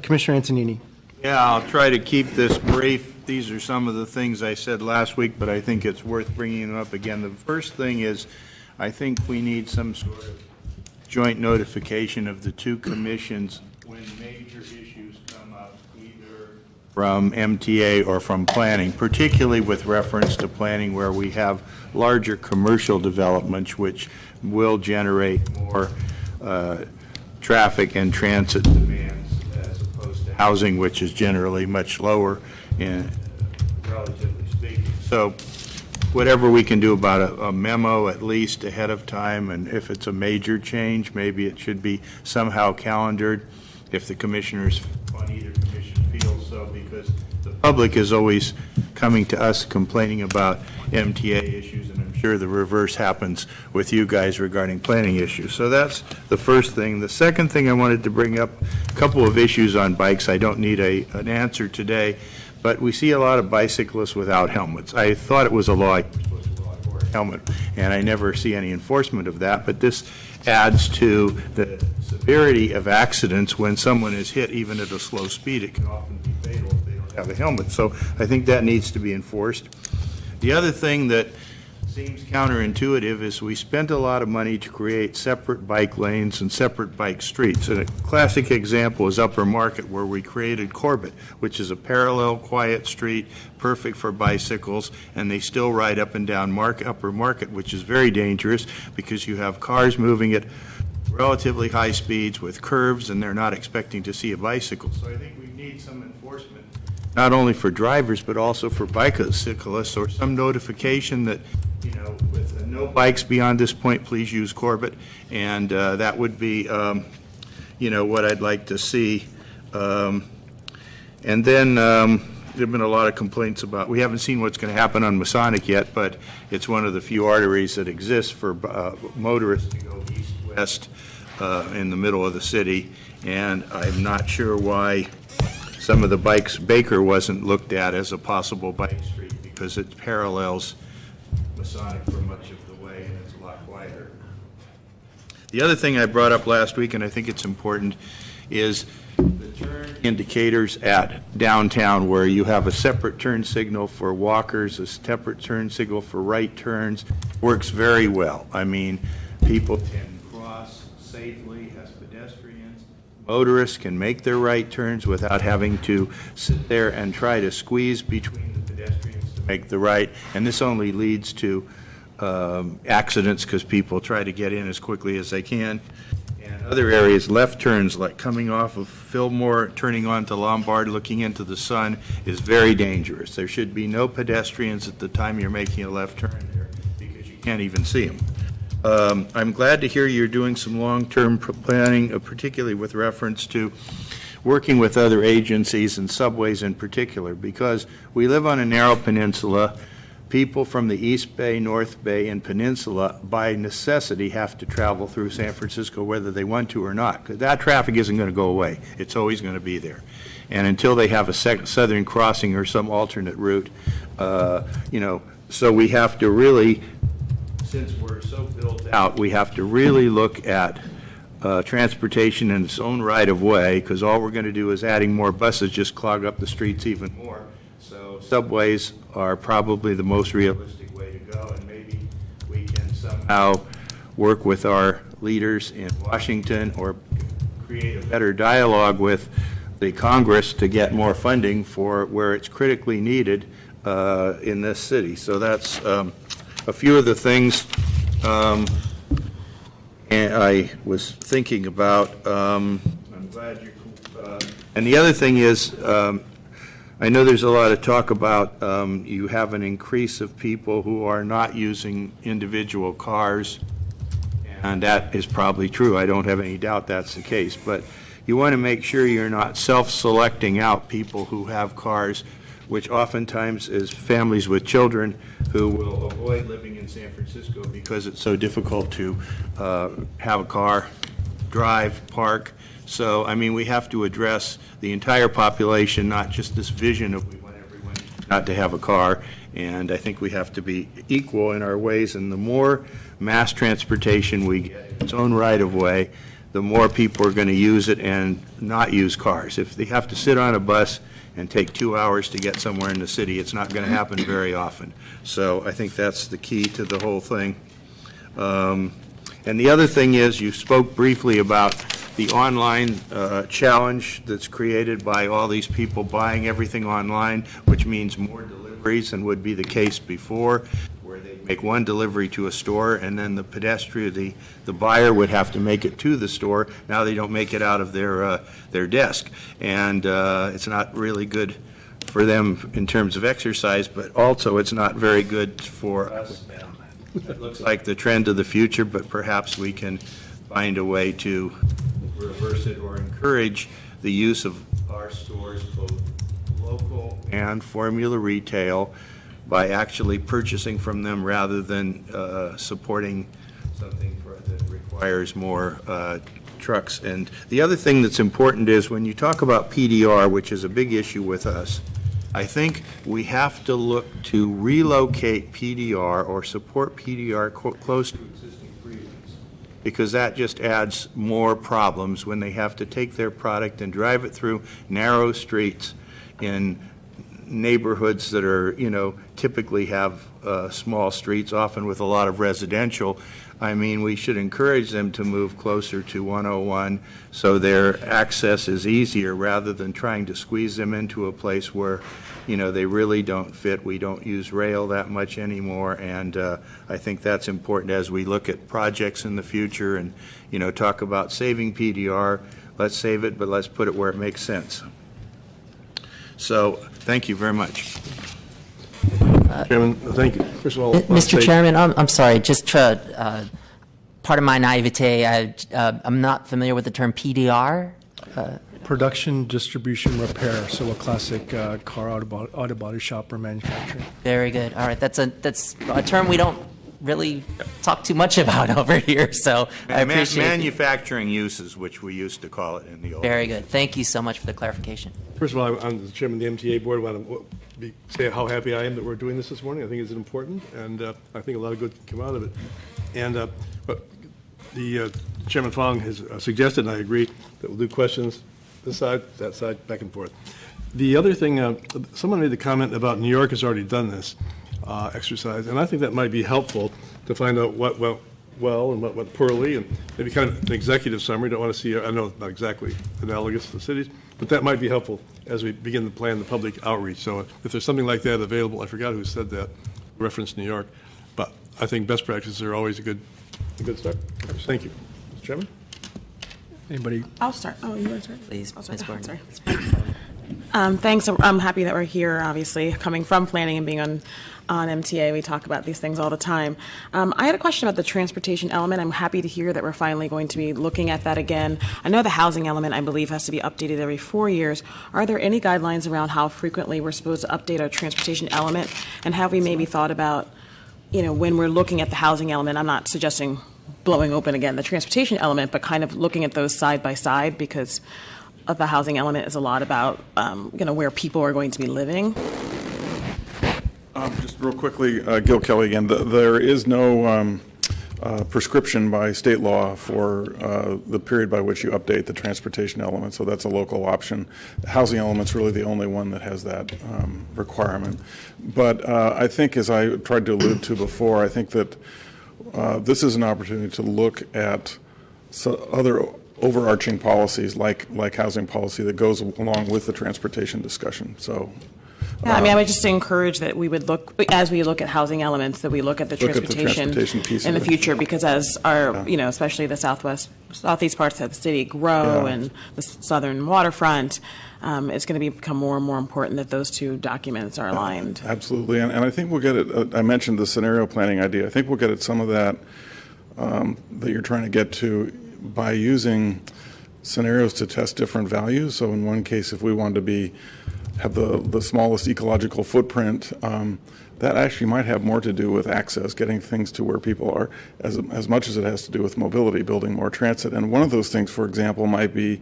Speaker 8: Commissioner Antonini.
Speaker 13: Yeah, I'll try to keep this brief. These are some of the things I said last week, but I think it's worth bringing them up again. The first thing is, I think we need some sort of joint notification of the two commissions when major issues come up, either from MTA or from planning, particularly with reference to planning where we have larger commercial developments which will generate more traffic and transit demands as opposed to housing, which is generally much lower, in relatively speaking. So whatever we can do about a memo at least ahead of time, and if it's a major change, maybe it should be somehow calendared if the commissioners on either commission feel so, because the public is always coming to us complaining about MTA issues, and I'm sure the reverse happens with you guys regarding planning issues. So that's the first thing. The second thing I wanted to bring up, a couple of issues on bikes. I don't need an answer today, but we see a lot of bicyclists without helmets. I thought it was a law for a helmet, and I never see any enforcement of that, but this adds to the severity of accidents when someone is hit even at a slow speed. It can often be fatal if they don't have a helmet. So I think that needs to be enforced. The other thing that seems counterintuitive is we spent a lot of money to create separate bike lanes and separate bike streets. And a classic example is Upper Market, where we created Corbett, which is a parallel, quiet street, perfect for bicycles, and they still ride up and down Upper Market, which is very dangerous because you have cars moving at relatively high speeds with curves, and they're not expecting to see a bicycle. So I think we need some enforcement, not only for drivers, but also for bicyclists, or some notification that, with no bikes beyond this point, please use Corbett. And that would be, what I'd like to see. And then there have been a lot of complaints about, we haven't seen what's going to happen on Masonic yet, but it's one of the few arteries that exists for motorists to go east-west in the middle of the city. And I'm not sure why some of the bikes, Baker wasn't looked at as a possible bike street because it parallels Masonic for much of the way, and it's a lot quieter. The other thing I brought up last week, and I think it's important, is the turn indicators at downtown, where you have a separate turn signal for walkers, a separate turn signal for right turns, works very well. I mean, people can cross safely as pedestrians. Motorists can make their right turns without having to sit there and try to squeeze between the pedestrians to make the right, and this only leads to accidents because people try to get in as quickly as they can. And other areas, left turns like coming off of Fillmore, turning onto Lombard, looking into the sun, is very dangerous. There should be no pedestrians at the time you're making a left turn there because you can't even see them. I'm glad to hear you're doing some long-term planning, particularly with reference to working with other agencies and subways in particular, because we live on a narrow peninsula. People from the East Bay, North Bay, and Peninsula, by necessity, have to travel through San Francisco whether they want to or not, because that traffic isn't going to go away. It's always going to be there. And until they have a southern crossing or some alternate route, so we have to really, since we're so built out, we have to really look at transportation in its own right of way, because all we're going to do is adding more buses just clog up the streets even more. So subways are probably the most realistic way to go, and maybe we can somehow work with our leaders in Washington or create a better dialogue with the Congress to get more funding for where it's critically needed in this city. So that's a few of the things and I was thinking about. I'm glad you're and the other thing is, I know there's a lot of talk about you have an increase of people who are not using individual cars, and that is probably true. I don't have any doubt that's the case. But you want to make sure you're not self-selecting out people who have cars, which oftentimes is families with children who will avoid living in San Francisco because it's so difficult to have a car, drive, park. So, I mean, we have to address the entire population, not just this vision of we want everyone not to have a car. And I think we have to be equal in our ways. And the more mass transportation we get in its own right of way, the more people are going to use it and not use cars. If they have to sit on a bus and take 2 hours to get somewhere in the city, it's not going to happen very often. So I think that's the key to the whole thing. And the other thing is, you spoke briefly about the online challenge that's created by all these people buying everything online, which means more deliveries than would be the case before, where they make one delivery to a store and then the pedestrian, the buyer would have to make it to the store. Now they don't make it out of their desk. And it's not really good for them in terms of exercise, but also it's not very good for us. It looks like the trend of the future, but perhaps we can find a way to reverse it or encourage the use of our stores, both local and formula retail, by actually purchasing from them rather than supporting something that requires more trucks. And the other thing that's important is when you talk about PDR, which is a big issue with us, I think we have to look to relocate PDR or support PDR close to existing freeways, because that just adds more problems when they have to take their product and drive it through narrow streets in neighborhoods that are, typically have small streets, often with a lot of residential. I mean, we should encourage them to move closer to 101 so their access is easier rather than trying to squeeze them into a place where, they really don't fit. We don't use rail that much anymore, and I think that's important as we look at projects in the future and, talk about saving PDR. Let's save it, but let's put it where it makes sense. So, thank you very much.
Speaker 8: Chairman, thank you. First of all,
Speaker 14: Mr. Chairman, I'm sorry. Just part of my naivete, I'm not familiar with the term PDR.
Speaker 8: Production, distribution, repair. So a classic car auto body shop or manufacturing.
Speaker 14: Very good. All right, that's a term we don't really talk too much about over here. So I appreciate
Speaker 13: manufacturing uses, which we used to call it in the old.
Speaker 14: Very good. Thank you so much for the clarification.
Speaker 8: First of all, I'm the chairman of the MTA board. I want to say how happy I am that we're doing this morning. I think it's important, and I think a lot of good can come out of it. And but the Chairman Fong has suggested, and I agree, that we'll do questions this side, that side, back and forth. The other thing, someone made the comment about New York has already done this exercise, and I think that might be helpful to find out what went well and what went poorly, and maybe kind of an executive summary. Don't want to see, I know it's not exactly analogous to the cities, but that might be helpful as we begin to plan the public outreach. So if there's something like that available, I forgot who said that, reference New York, but I think best practices are always a good start. Thank you. Mr. Chairman? Anybody?
Speaker 15: I'll start. Oh, you want to start?
Speaker 14: Please, Ms. Gordon.
Speaker 15: Sorry. Thanks. I'm happy that we're here, obviously, coming from planning and being on MTA. We talk about these things all the time. I had a question about the transportation element. I'm happy to hear that we're finally going to be looking at that again. I know the housing element, I believe, has to be updated every 4 years. Are there any guidelines around how frequently we're supposed to update our transportation element? And have we maybe thought about, when we're looking at the housing element, I'm not suggesting blowing open again the transportation element, but kind of looking at those side by side, because of the housing element is a lot about where people are going to be living.
Speaker 2: Just real quickly, Gil Kelly again. There is no prescription by state law for the period by which you update the transportation element, so that's a local option. The housing element's really the only one that has that requirement. But I think, as I tried to allude to before, I think that this is an opportunity to look at other overarching policies like housing policy that goes along with the transportation discussion. So
Speaker 15: Yeah, I mean, I would just encourage that we would look, as we look at housing elements, that we look at the transportation
Speaker 2: piece
Speaker 15: in the
Speaker 2: of it.
Speaker 15: future, because as our, you know, especially the southeast parts of the city grow and the southern waterfront, it's going to become more and more important that those two documents are aligned.
Speaker 2: Absolutely, and I think we'll get it. I mentioned the scenario planning idea. I think we'll get at some of that that you're trying to get to by using scenarios to test different values. So in one case, if we wanted to have the smallest ecological footprint, that actually might have more to do with access, getting things to where people are, as much as it has to do with mobility, building more transit. And one of those things, for example, might be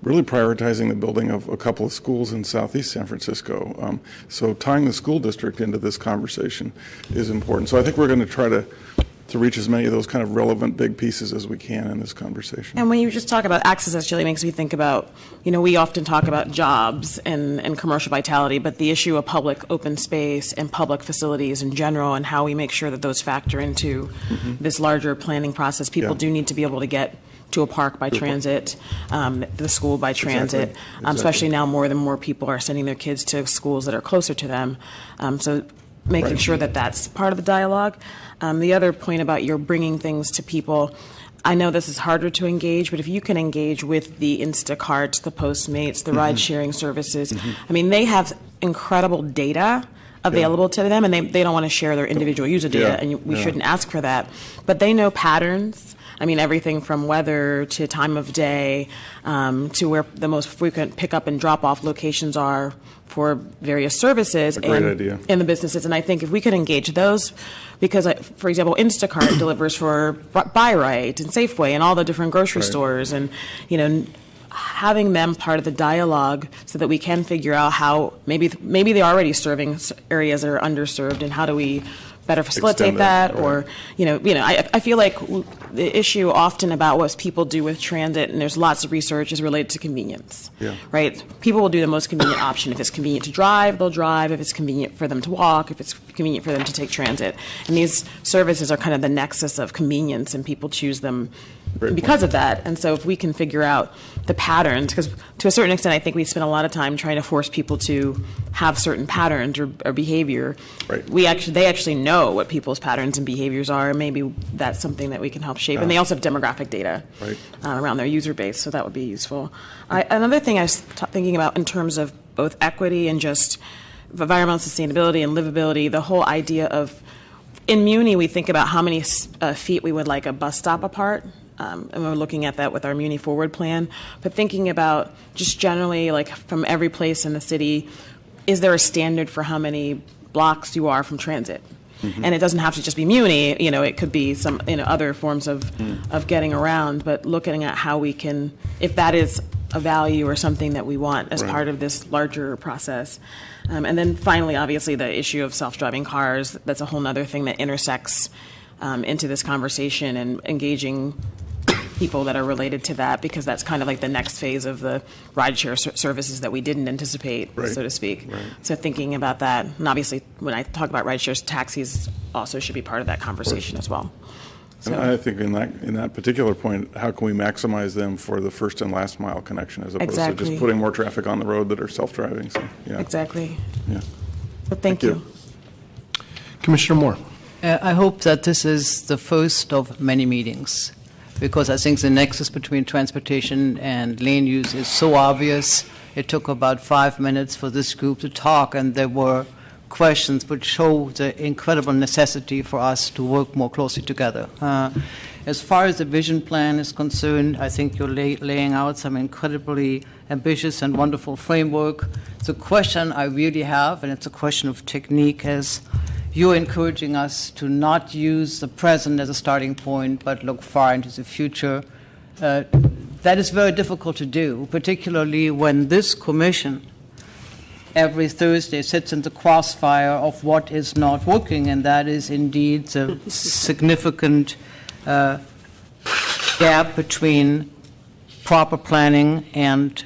Speaker 2: really prioritizing the building of a couple of schools in southeast San Francisco. So tying the school district into this conversation is important. So I think we're going to try to reach as many of those kind of relevant big pieces as we can in this conversation.
Speaker 15: And when you just talk about access, that really makes me think about, you know, we often talk about jobs and commercial vitality, but the issue of public open space and public facilities in general, and how we make sure that those factor into this larger planning process. People do need to be able to get to a park by transit, the school by transit, especially now more and more people are sending their kids to schools that are closer to them. So making sure that that's part of the dialogue. The other point about you're bringing things to people, I know this is harder to engage, but if you can engage with the Instacarts, the Postmates, the ride-sharing services, I mean, they have incredible data available to them, and they don't want to share their individual user data, and we shouldn't ask for that. But they know patterns. I mean, everything from weather to time of day to where the most frequent pickup and drop-off locations are for various services in the businesses. And I think if we could engage those, because, for example, Instacart delivers for Buy Right and Safeway and all the different grocery stores, and, you know, having them part of the dialogue so that we can figure out how maybe they're already serving areas that are underserved, and how do we better facilitate that, or I feel like the issue often about what people do with transit, and there's lots of research, is related to convenience. Right? People will do the most convenient option. If it's convenient to drive, they'll drive. If it's convenient for them to walk, if it's convenient for them to take transit, and these services are kind of the nexus of convenience, and people choose them because of that. And so if we can figure out the patterns, because to a certain extent I think we spend a lot of time trying to force people to have certain patterns or behavior. They actually know what people's patterns and behaviors are, and maybe that's something that we can help shape. And they also have demographic data around their user base, so that would be useful. Another thing I was thinking about in terms of both equity and just environmental sustainability and livability, the whole idea of, in Muni we think about how many feet we would like a bus stop apart. And we're looking at that with our Muni Forward plan. But thinking about just generally, like from every place in the city, is there a standard for how many blocks you are from transit? And it doesn't have to just be Muni. You know, it could be some other forms of getting around. But looking at how we can, if that is a value or something that we want as part of this larger process. And then finally, obviously, the issue of self-driving cars. That's a whole other thing that intersects into this conversation, and engaging people that are related to that, because that's kind of like the next phase of the rideshare services that we didn't anticipate, so to speak. So thinking about that, and obviously when I talk about rideshares, taxis also should be part of that conversation as well. So.
Speaker 2: And I think in that particular point, how can we maximize them for the first and last mile connection, as opposed to just putting more traffic on the road that are self-driving? So,
Speaker 15: Exactly.
Speaker 2: Yeah.
Speaker 15: But thank you.
Speaker 8: Commissioner Moore.
Speaker 16: I hope that this is the first of many meetings, because I think the nexus between transportation and lane use is so obvious. It took about 5 minutes for this group to talk, and there were questions which show the incredible necessity for us to work more closely together. As far as the vision plan is concerned, I think you're laying out some incredibly ambitious and wonderful framework. The question I really have, and it's a question of technique, is you're encouraging us to not use the present as a starting point, but look far into the future. That is very difficult to do, particularly when this commission every Thursday sits in the crossfire of what is not working, and that is indeed the significant gap between proper planning and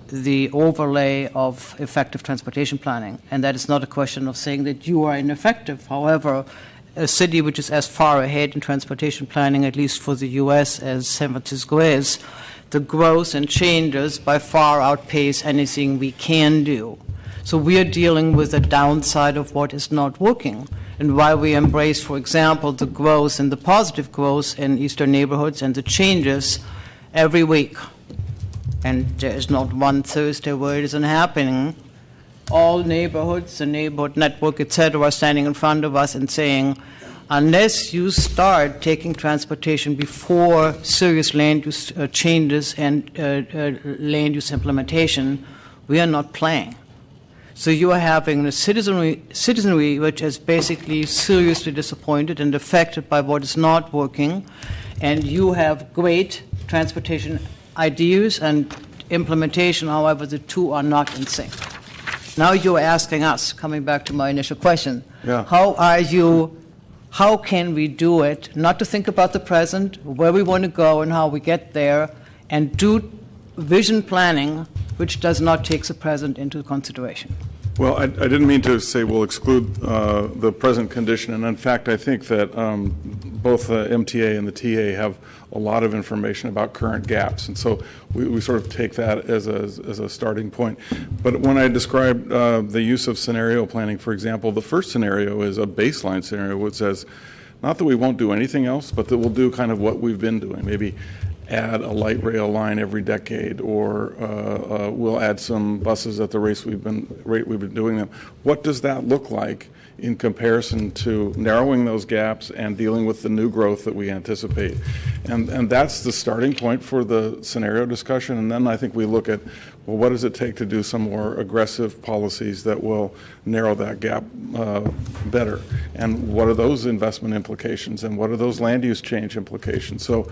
Speaker 16: the overlay of effective transportation planning. And that is not a question of saying that you are ineffective. However, a city which is as far ahead in transportation planning, at least for the U.S., as San Francisco is, the growth and changes by far outpace anything we can do. So we are dealing with the downside of what is not working, and why we embrace, for example, the growth and the positive growth in eastern neighborhoods and the changes every week. And there is not one Thursday where it isn't happening. All neighborhoods, the neighborhood network, etc., are standing in front of us and saying, unless you start taking transportation before serious land use changes and land use implementation, we are not playing. So you are having a citizenry which is basically seriously disappointed and affected by what is not working, and you have great transportation ideas and implementation, however, the two are not in sync. Now you're asking us, coming back to my initial question, how can we do it, not to think about the present, where we want to go and how we get there, and do vision planning which does not take the present into consideration?
Speaker 2: Well, I didn't mean to say we'll exclude the present condition, and in fact, I think that both the MTA and the TA have a lot of information about current gaps, and so we sort of take that as a starting point. But when I described the use of scenario planning, for example, the first scenario is a baseline scenario which says, not that we won't do anything else, but that we'll do kind of what we've been doing, maybe add a light rail line every decade, or we'll add some buses at the rate we've been doing them. What does that look like in comparison to narrowing those gaps and dealing with the new growth that we anticipate? And that's the starting point for the scenario discussion. And then I think we look at, well, what does it take to do some more aggressive policies that will narrow that gap better? And what are those investment implications? And what are those land use change implications? So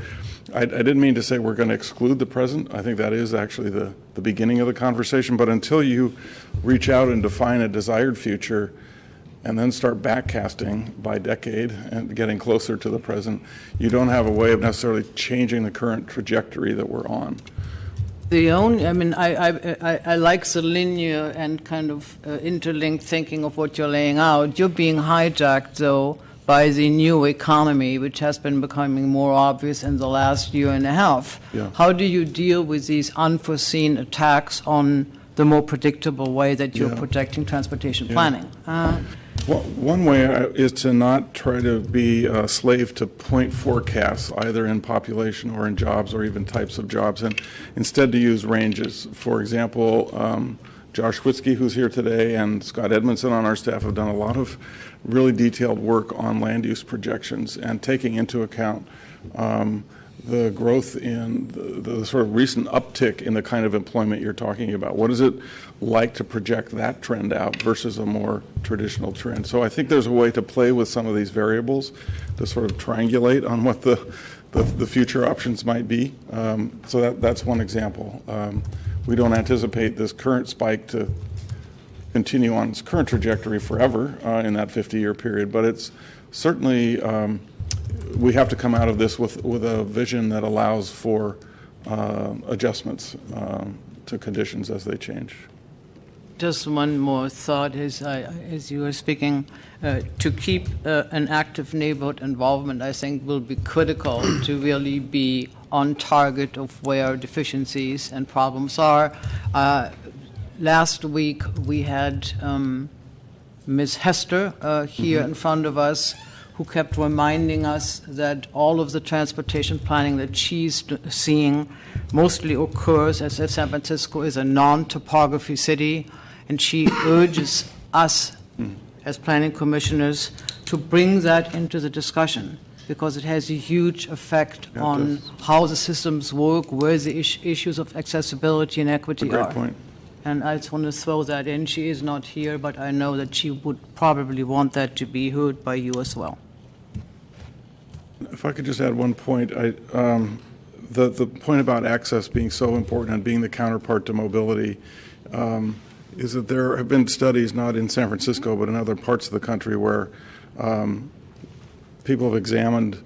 Speaker 2: I didn't mean to say we're going to exclude the present. I think that is actually the beginning of the conversation. But until you reach out and define a desired future and then start backcasting by decade and getting closer to the present, you don't have a way of necessarily changing the current trajectory that we're on.
Speaker 16: The only, I mean, I like the linear and kind of interlinked thinking of what you're laying out. You're being hijacked, though, by the new economy, which has been becoming more obvious in the last year and a half.
Speaker 2: Yeah.
Speaker 16: How do you deal with these unforeseen attacks on the more predictable way that you're protecting transportation planning?
Speaker 2: Well, one way is to not try to be a slave to point forecasts, either in population or in jobs or even types of jobs, and instead to use ranges. For example, Josh Witzke, who's here today, and Scott Edmondson on our staff have done a lot of really detailed work on land use projections and taking into account the growth in the sort of recent uptick in the kind of employment you're talking about. What is it like to project that trend out versus a more traditional trend? So I think there's a way to play with some of these variables to sort of triangulate on what the future options might be. So that's one example. We don't anticipate this current spike to continue on its current trajectory forever in that 50-year period, but it's certainly we have to come out of this with a vision that allows for adjustments to conditions as they change.
Speaker 16: Just one more thought as you were speaking. To keep an active neighborhood involvement, I think, will be critical to really be on target of where deficiencies and problems are. Last week, we had Ms. Hester here in front of us, who kept reminding us that all of the transportation planning that she's seeing mostly occurs as if San Francisco is a non-topography city, and she urges us as planning commissioners to bring that into the discussion, because it has a huge effect on how the systems work, where the issues of accessibility and equity are.
Speaker 2: Great point.
Speaker 16: And I just want to throw that in. She is not here, but I know that she would probably want that to be heard by you as well.
Speaker 2: If I could just add one point, the point about access being so important and being the counterpart to mobility is that there have been studies, not in San Francisco, but in other parts of the country, where people have examined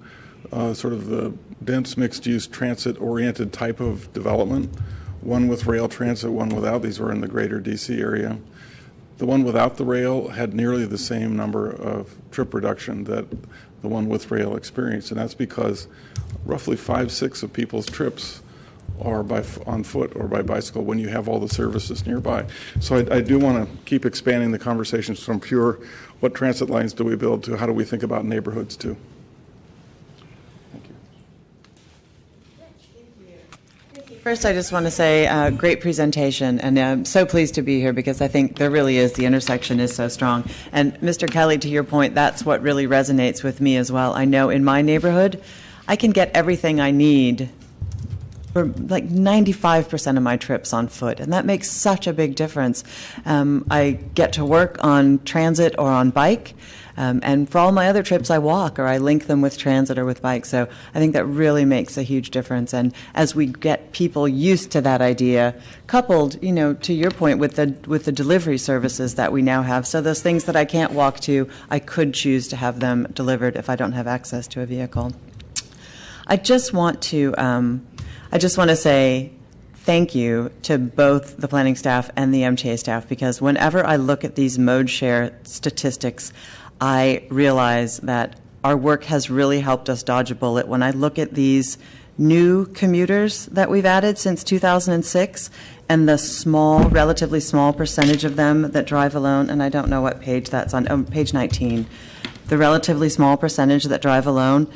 Speaker 2: sort of the dense mixed-use transit-oriented type of development, one with rail transit, one without. These were in the greater D.C. area. The one without the rail had nearly the same number of trip reduction that the one with rail experienced, and that's because roughly 5/6 of people's trips or on foot or by bicycle when you have all the services nearby. So I do want to keep expanding the conversations from pure what transit lines do we build to how do we think about neighborhoods too.
Speaker 10: First, I just want to say great presentation, and I'm so pleased to be here because I think there really is, the intersection is so strong. And Mr. Kelly, to your point, that's what really resonates with me as well. I know in my neighborhood, I can get everything I need for like 95% of my trips on foot, and that makes such a big difference. I get to work on transit or on bike, and for all my other trips I walk or I link them with transit or with bike, so I think that really makes a huge difference. And as we get people used to that idea, coupled, you know, to your point with the delivery services that we now have, so those things that I can't walk to, I could choose to have them delivered if I don't have access to a vehicle. I just want to say thank you to both the planning staff and the MTA staff, because whenever I look at these mode share statistics, I realize that our work has really helped us dodge a bullet. When I look at these new commuters that we've added since 2006 and the relatively small percentage of them that drive alone, and I don't know what page that's on, page 19, the relatively small percentage that drive alone,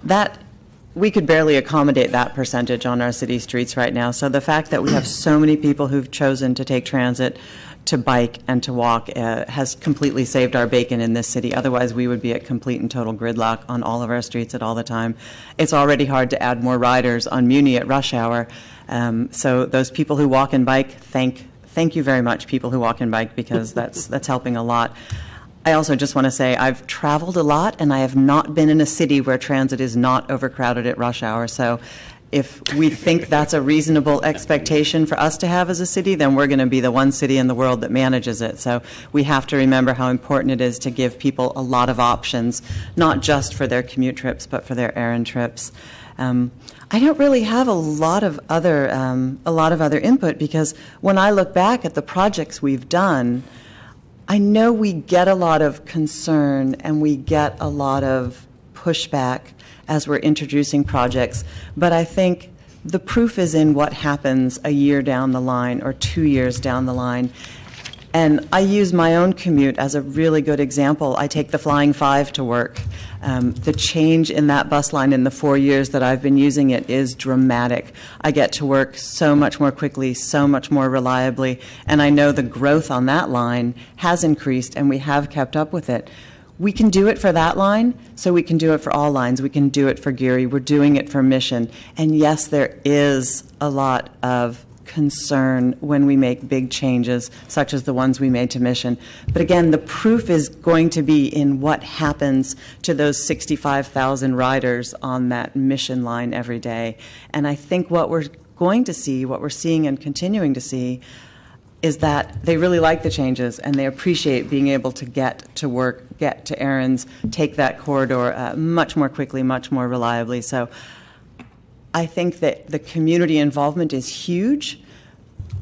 Speaker 10: that we could barely accommodate that percentage on our city streets right now. So the fact that we have so many people who've chosen to take transit, to bike, and to walk has completely saved our bacon in this city. Otherwise, we would be at complete and total gridlock on all of our streets at all the time. It's already hard to add more riders on Muni at rush hour. So those people who walk and bike, thank you very much, people who walk and bike, because that's helping a lot. I also just want to say I've traveled a lot, and I have not been in a city where transit is not overcrowded at rush hour. So if we think that's a reasonable expectation for us to have as a city, then we're going to be the one city in the world that manages it. So we have to remember how important it is to give people a lot of options, not just for their commute trips, but for their errand trips. I don't really have a lot of other input, because when I look back at the projects we've done, I know we get a lot of concern and we get a lot of pushback as we're introducing projects, but I think the proof is in what happens a year down the line or 2 years down the line. And I use my own commute as a really good example. I take the Flying 5 to work. The change in that bus line in the 4 years that I've been using it is dramatic. I get to work so much more quickly, so much more reliably, and I know the growth on that line has increased, and we have kept up with it. We can do it for that line, so we can do it for all lines. We can do it for Geary. We're doing it for Mission. And yes, there is a lot of concern when we make big changes, such as the ones we made to Mission. But again, the proof is going to be in what happens to those 65,000 riders on that Mission line every day. And I think what we're going to see, what we're seeing and continuing to see, is that they really like the changes and they appreciate being able to get to work, get to errands, take that corridor much more quickly, much more reliably. So I think that the community involvement is huge,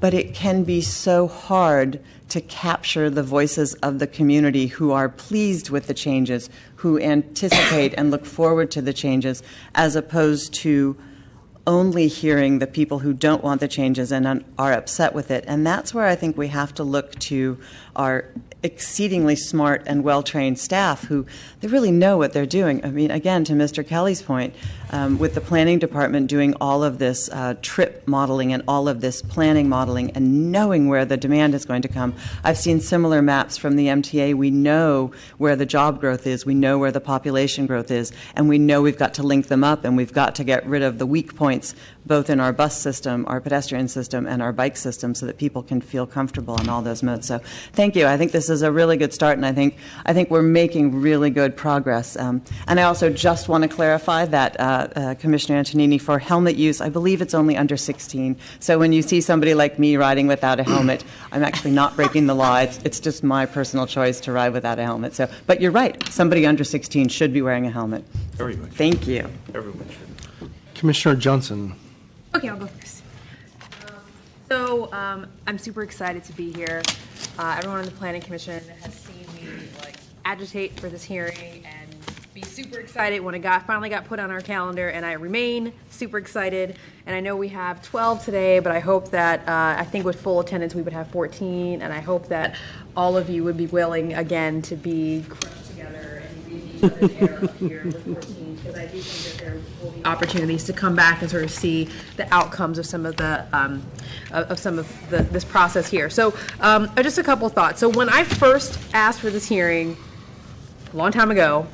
Speaker 10: but it can be so hard to capture the voices of the community who are pleased with the changes, who anticipate and look forward to the changes, as opposed to only hearing the people who don't want the changes and are upset with it. And that's where I think we have to look to our exceedingly smart and well-trained staff who they really know what they're doing. I mean, again, to Mr. Kelly's point, with the planning department doing all of this trip modeling and all of this planning modeling and knowing where the demand is going to come. I've seen similar maps from the MTA. We know where the job growth is, we know where the population growth is, and we know we've got to link them up, and we've got to get rid of the weak points both in our bus system, our pedestrian system, and our bike system so that people can feel comfortable on all those modes. So thank you. I think this is a really good start, and I think we're making really good progress. And I also just want to clarify that, Commissioner Antonini, for helmet use, I believe it's only under 16. So when you see somebody like me riding without a helmet, I'm actually not breaking the law. It's just my personal choice to ride without a helmet. So, but you're right. Somebody under 16 should be wearing a helmet.
Speaker 8: Everyone.
Speaker 10: Thank you.
Speaker 8: Everyone should. Commissioner Johnson.
Speaker 17: Okay, I'll go first. I'm super excited to be here. Everyone on the Planning Commission has seen me agitate for this hearing and be super super excited when it finally got put on our calendar, and I remain super excited. And I know we have 12 today, but I hope that, I think with full attendance, we would have 14, and I hope that all of you would be willing, again, to be crushed together and breathe each other's air up here with 14, because I do think that there will be opportunities to come back and sort of see the outcomes of some of this process here. So just a couple thoughts. So when I first asked for this hearing a long time ago,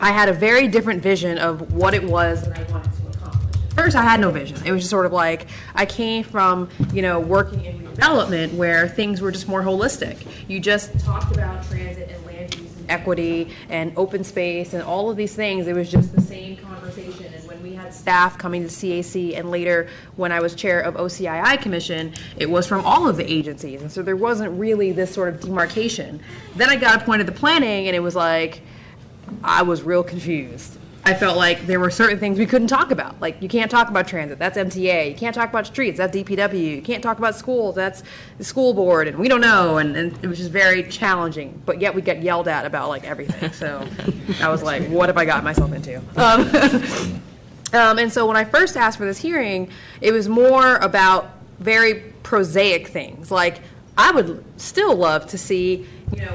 Speaker 17: I had a very different vision of what it was that I wanted to accomplish. First, I had no vision. It was just sort of like, I came from, working in redevelopment where things were just more holistic. You just talked about transit and land use and equity and open space and all of these things. It was just the same conversation. And when we had staff coming to CAC, and later when I was chair of OCII Commission, it was from all of the agencies. And so there wasn't really this sort of demarcation. Then I got appointed to planning, and it was like, I was real confused. I felt like there were certain things we couldn't talk about. Like, you can't talk about transit, that's MTA. You can't talk about streets, that's DPW. You can't talk about schools, that's the school board, and we don't know. And it was just very challenging. But yet we get yelled at about, like, everything. So I was like, what have I got myself into? And so when I first asked for this hearing, it was more about very prosaic things. Like, I would still love to see,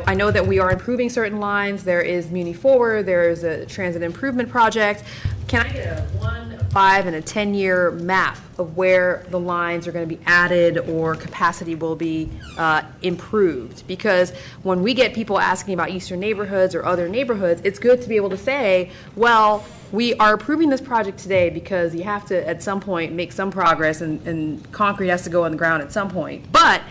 Speaker 17: I know that we are improving certain lines. There is Muni Forward. There is a transit improvement project. Can I get a 1, a 5, and a 10-year map of where the lines are going to be added or capacity will be improved? Because when we get people asking about eastern neighborhoods or other neighborhoods, it's good to be able to say, well, we are approving this project today because you have to, at some point, make some progress, and concrete has to go on the ground at some point. But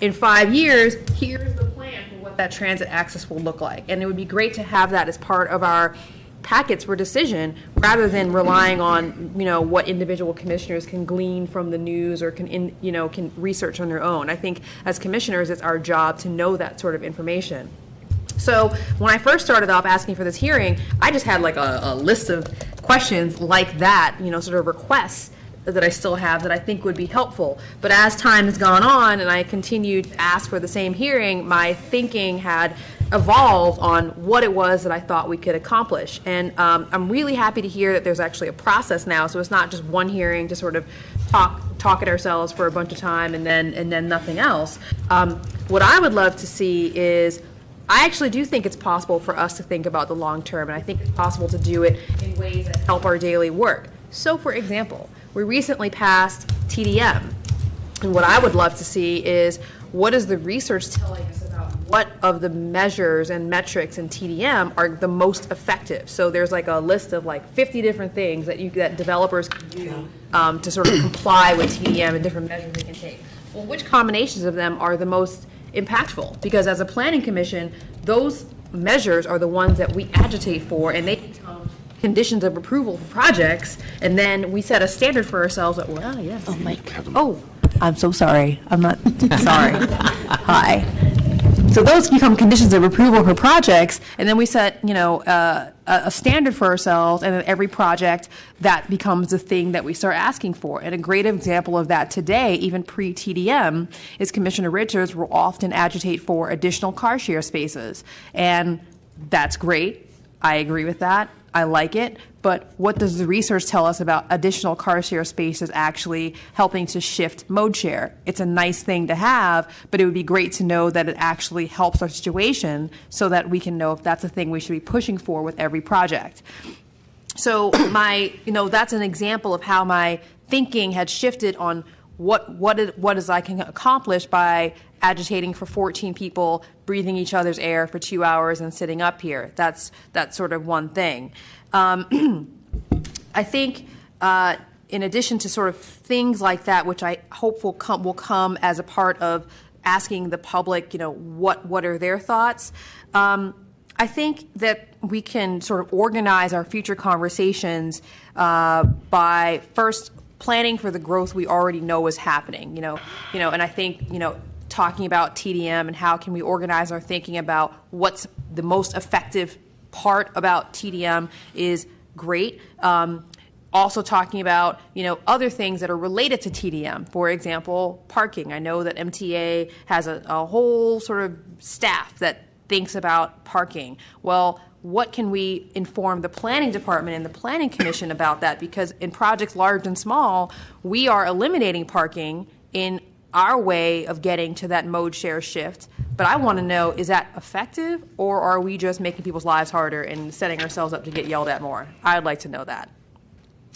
Speaker 17: in 5 years, here's the plan for what that transit access will look like. And it would be great to have that as part of our packets for decision, rather than relying on, what individual commissioners can glean from the news or can research on their own. I think as commissioners, it's our job to know that sort of information. So when I first started off asking for this hearing, I just had like a list of questions like that, sort of requests that I still have that I think would be helpful. But as time has gone on and I continued to ask for the same hearing, my thinking had evolved on what it was that I thought we could accomplish. And I'm really happy to hear that there's actually a process now, so it's not just one hearing to sort of talk at ourselves for a bunch of time and then nothing else. What I would love to see is, I actually do think it's possible for us to think about the long term, and I think it's possible to do it in ways that help our daily work. So, for example, we recently passed TDM, and what I would love to see is, what is the research telling us about what of the measures and metrics in TDM are the most effective? So there's like a list of like 50 different things that developers can do to sort of comply with TDM and different measures they can take. Well, which combinations of them are the most impactful? Because as a planning commission, those measures are the ones that we agitate for, and they become conditions of approval for projects, and then we set a standard for ourselves that, well, yes. Oh, Mike. Oh, I'm so sorry. I'm not sorry. Hi. So those become conditions of approval for projects, and then we set, a standard for ourselves, and then every project, that becomes the thing that we start asking for. And a great example of that today, even pre-TDM, is Commissioner Richards will often agitate for additional car share spaces. And that's great. I agree with that. I like it, but what does the research tell us about additional car share spaces actually helping to shift mode share? It's a nice thing to have, but it would be great to know that it actually helps our situation so that we can know if that's a thing we should be pushing for with every project. So that's an example of how my thinking had shifted on what is I can accomplish by agitating for 14 people, breathing each other's air for 2 hours, and sitting up here. That's sort of one thing. I think in addition to sort of things like that, which I hope will come as a part of asking the public, what are their thoughts, I think that we can sort of organize our future conversations by first planning for the growth we already know is happening, and I think, talking about TDM and how can we organize our thinking about what's the most effective part about TDM is great. Also talking about, other things that are related to TDM. For example, parking. I know that MTA has a whole sort of staff that thinks about parking. Well, what can we inform the planning department and the planning commission about that? Because in projects large and small, we are eliminating parking in our way of getting to that mode share shift. But I want to know, is that effective, or are we just making people's lives harder and setting ourselves up to get yelled at more? I'd like to know that.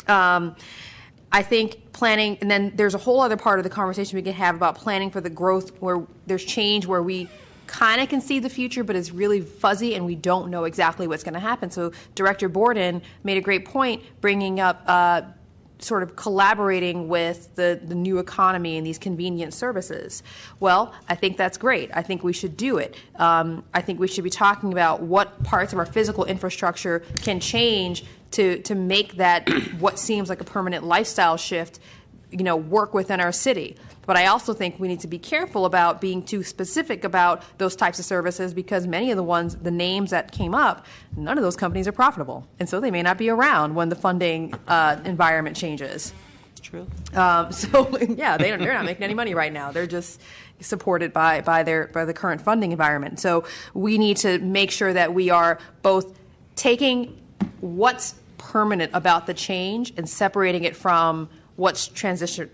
Speaker 17: I think planning, and then there's a whole other part of the conversation we can have about planning for the growth where there's change, where we kind of can see the future, but it's really fuzzy and we don't know exactly what's going to happen. So Director Borden made a great point bringing up sort of collaborating with the new economy and these convenient services. Well, I think that's great. I think we should do it. I think we should be talking about what parts of our physical infrastructure can change to make that what seems like a permanent lifestyle shift, work within our city. But I also think we need to be careful about being too specific about those types of services, because many of the names that came up, none of those companies are profitable. And so they may not be around when the funding environment changes.
Speaker 4: True.
Speaker 17: They're not making any money right now. They're just supported by the current funding environment. So we need to make sure that we are both taking what's permanent about the change and separating it from what's transitory.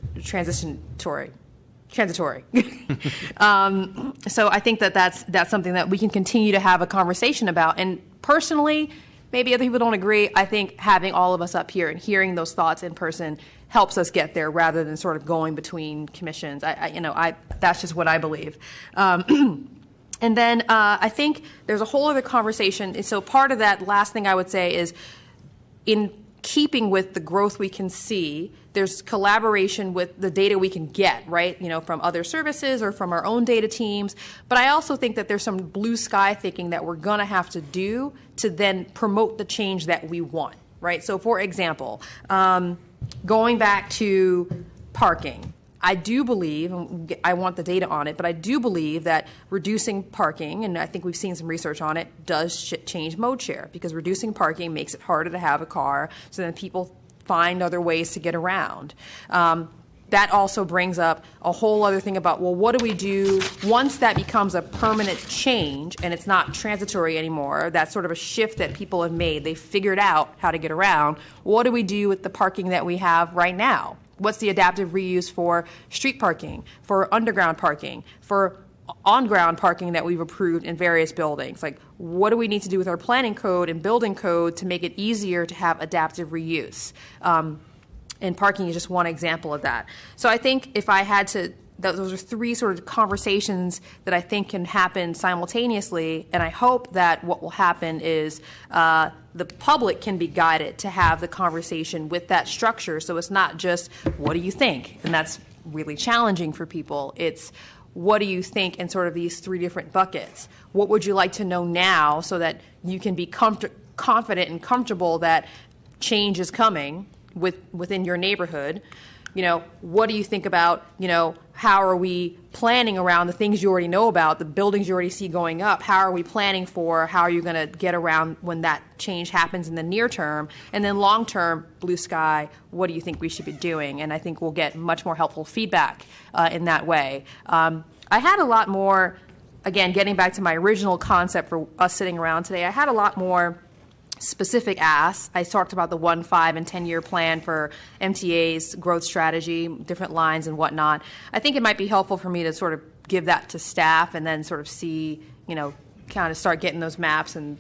Speaker 17: So I think that's something that we can continue to have a conversation about. And personally, maybe other people don't agree. I think having all of us up here and hearing those thoughts in person helps us get there, rather than sort of going between commissions. That's just what I believe. And then I think there's a whole other conversation. So part of that last thing I would say is, in keeping with the growth we can see, there's collaboration with the data we can get, right? From other services or from our own data teams. But I also think that there's some blue sky thinking that we're going to have to do to then promote the change that we want, right? So for example, going back to parking, I do believe, and I want the data on it, but I do believe that reducing parking, and I think we've seen some research on it, does change mode share, because reducing parking makes it harder to have a car, so then people find other ways to get around. That also brings up a whole other thing about, well, what do we do once that becomes a permanent change and it's not transitory anymore? That's sort of a shift that people have made. They figured out how to get around. What do we do with the parking that we have right now? What's the adaptive reuse for street parking, for underground parking, for on-ground parking that we've approved in various buildings? Like, what do we need to do with our planning code and building code to make it easier to have adaptive reuse? And parking is just one example of that. So I think if I had to, those are three sort of conversations that I think can happen simultaneously, and I hope that what will happen is the public can be guided to have the conversation with that structure, so it's not just, what do you think? And that's really challenging for people. It's, what do you think in sort of these three different buckets? What would you like to know now so that you can be confident and comfortable that change is coming within your neighborhood? What do you think about, how are we planning around the things you already know about, the buildings you already see going up? How are we planning for, how are you going to get around when that change happens in the near term? And then long term, blue sky, what do you think we should be doing? And I think we'll get much more helpful feedback in that way. I had a lot more, again, getting back to my original concept for us sitting around today, I had a lot more specific asks. I talked about the 1, 5, and 10-year plan for MTA's growth strategy, different lines and whatnot. I think it might be helpful for me to sort of give that to staff and then sort of see, kind of start getting those maps and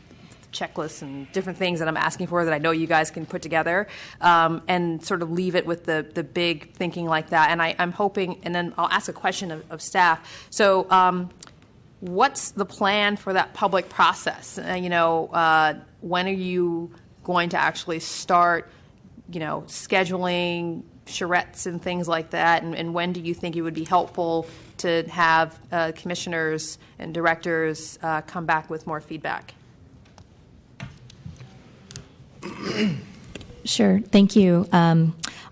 Speaker 17: checklists and different things that I'm asking for that I know you guys can put together, and sort of leave it with the big thinking like that. And I'm hoping, and then I'll ask a question of staff. So what's the plan for that public process? When are you going to actually start, scheduling charrettes and things like that? And when do you think it would be helpful to have commissioners and directors come back with more feedback?
Speaker 3: Sure. Thank you.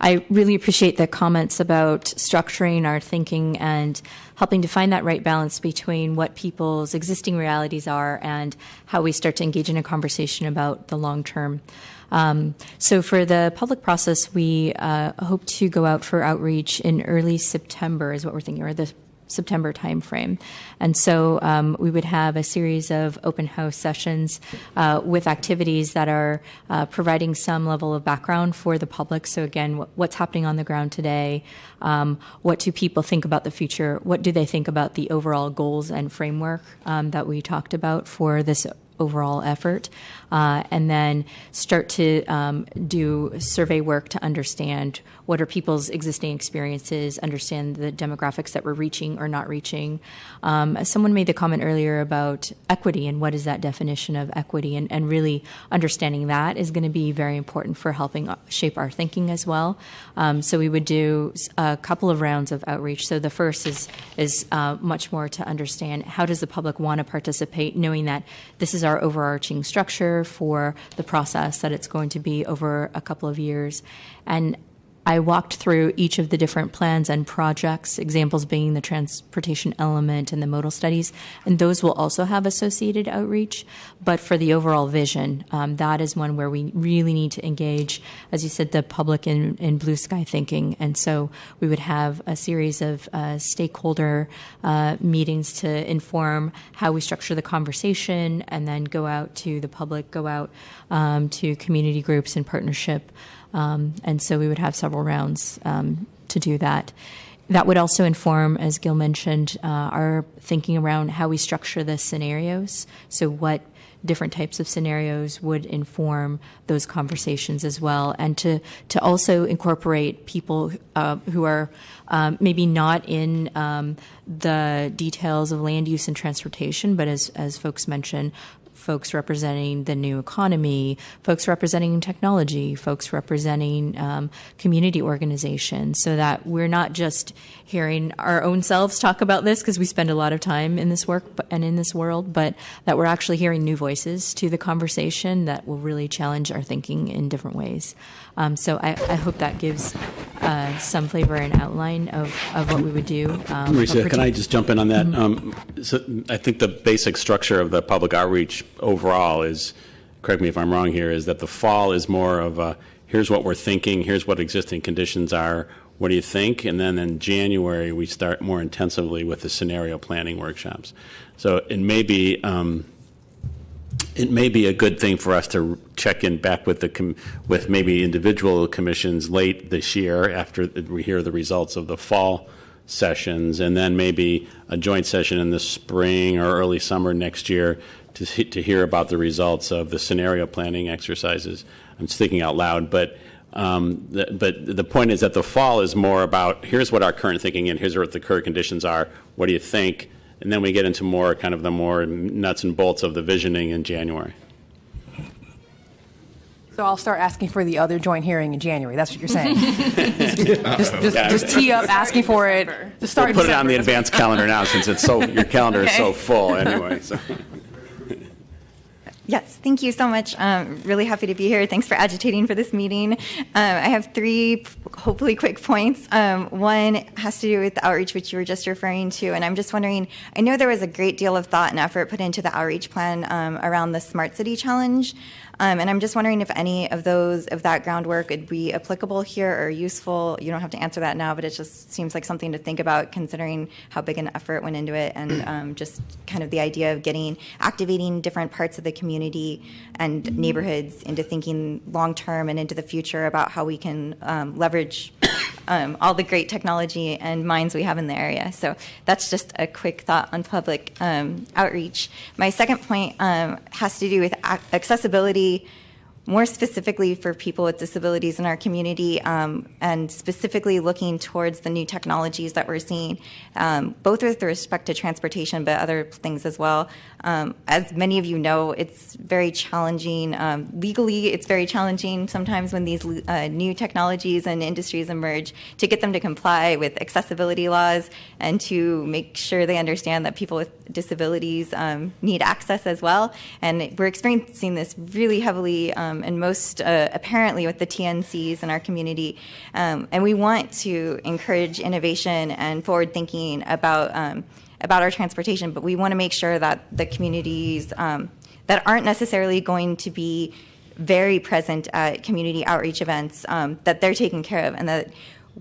Speaker 3: I really appreciate the comments about structuring our thinking and helping to find that right balance between what people's existing realities are and how we start to engage in a conversation about the long term. So for the public process, we hope to go out for outreach in early September is what we're thinking, or the September timeframe. And so we would have a series of open house sessions with activities that are providing some level of background for the public. So again, what's happening on the ground today? What do people think about the future? What do they think about the overall goals and framework that we talked about for this overall effort, and then start to do survey work to understand what are people's existing experiences, understand the demographics that we're reaching or not reaching. Someone made the comment earlier about equity and what is that definition of equity, and really understanding that is going to be very important for helping shape our thinking as well. So we would do a couple of rounds of outreach. So the first is much more to understand how does the public want to participate, knowing that this is our overarching structure for the process, that it's going to be over a couple of years. And I walked through each of the different plans and projects, examples being the transportation element and the modal studies, and those will also have associated outreach. But for the overall vision, that is one where we really need to engage, as you said, the public in blue sky thinking. And so we would have a series of stakeholder meetings to inform how we structure the conversation, and then go out to the public, go out to community groups in partnership. And so we would have several rounds to do that. That would also inform, as Gil mentioned, our thinking around how we structure the scenarios. So what different types of scenarios would inform those conversations as well, and to also incorporate people who are maybe not in the details of land use and transportation, but as folks mentioned, folks representing the new economy, folks representing technology, folks representing community organizations, so that we're not just hearing our own selves talk about this because we spend a lot of time in this work and in this world, but that we're actually hearing new voices to the conversation that will really challenge our thinking in different ways. So I hope that gives some flavor and outline of what we would do.
Speaker 7: Marisa, can I just jump in on that? So I think the basic structure of the public outreach overall is, correct me if I'm wrong here, is that the fall is more of a, here's what we're thinking, here's what existing conditions are, what do you think? And then in January, we start more intensively with the scenario planning workshops. So it may be a good thing for us to check in back with with maybe individual commissions late this year after we hear the results of the fall sessions, and then maybe a joint session in the spring or early summer next year to hear about the results of the scenario planning exercises. I'm thinking out loud, but the point is that the fall is more about, here's what our current thinking and here's what the current conditions are. What do you think? And then we get into more kind of the more nuts and bolts of the visioning in January.
Speaker 17: So I'll start asking for the other joint hearing in January. That's what you're saying. just tee up asking for it. Just start.
Speaker 7: We'll put it on the advanced calendar now, since it's your calendar is so full anyway. So.
Speaker 18: Yes, thank you so much. Really happy to be here. Thanks for agitating for this meeting. I have three hopefully quick points. One has to do with the outreach, which you were just referring to, and I'm just wondering, I know there was a great deal of thought and effort put into the outreach plan around the Smart City Challenge. And I'm just wondering if any of that groundwork would be applicable here or useful. You don't have to answer that now, but it just seems like something to think about considering how big an effort went into it, and just kind of the idea of activating different parts of the community and neighborhoods into thinking long term and into the future about how we can leverage all the great technology and minds we have in the area. So that's just a quick thought on public outreach. My second point has to do with accessibility, more specifically for people with disabilities in our community, and specifically looking towards the new technologies that we're seeing, both with respect to transportation, but other things as well. As many of you know, it's very challenging. Legally, it's very challenging sometimes when these new technologies and industries emerge to get them to comply with accessibility laws and to make sure they understand that people with disabilities need access as well. And we're experiencing this really heavily and most apparently with the TNCs in our community. And we want to encourage innovation and forward thinking about our transportation, but we want to make sure that the communities that aren't necessarily going to be very present at community outreach events, that they're taken care of, and that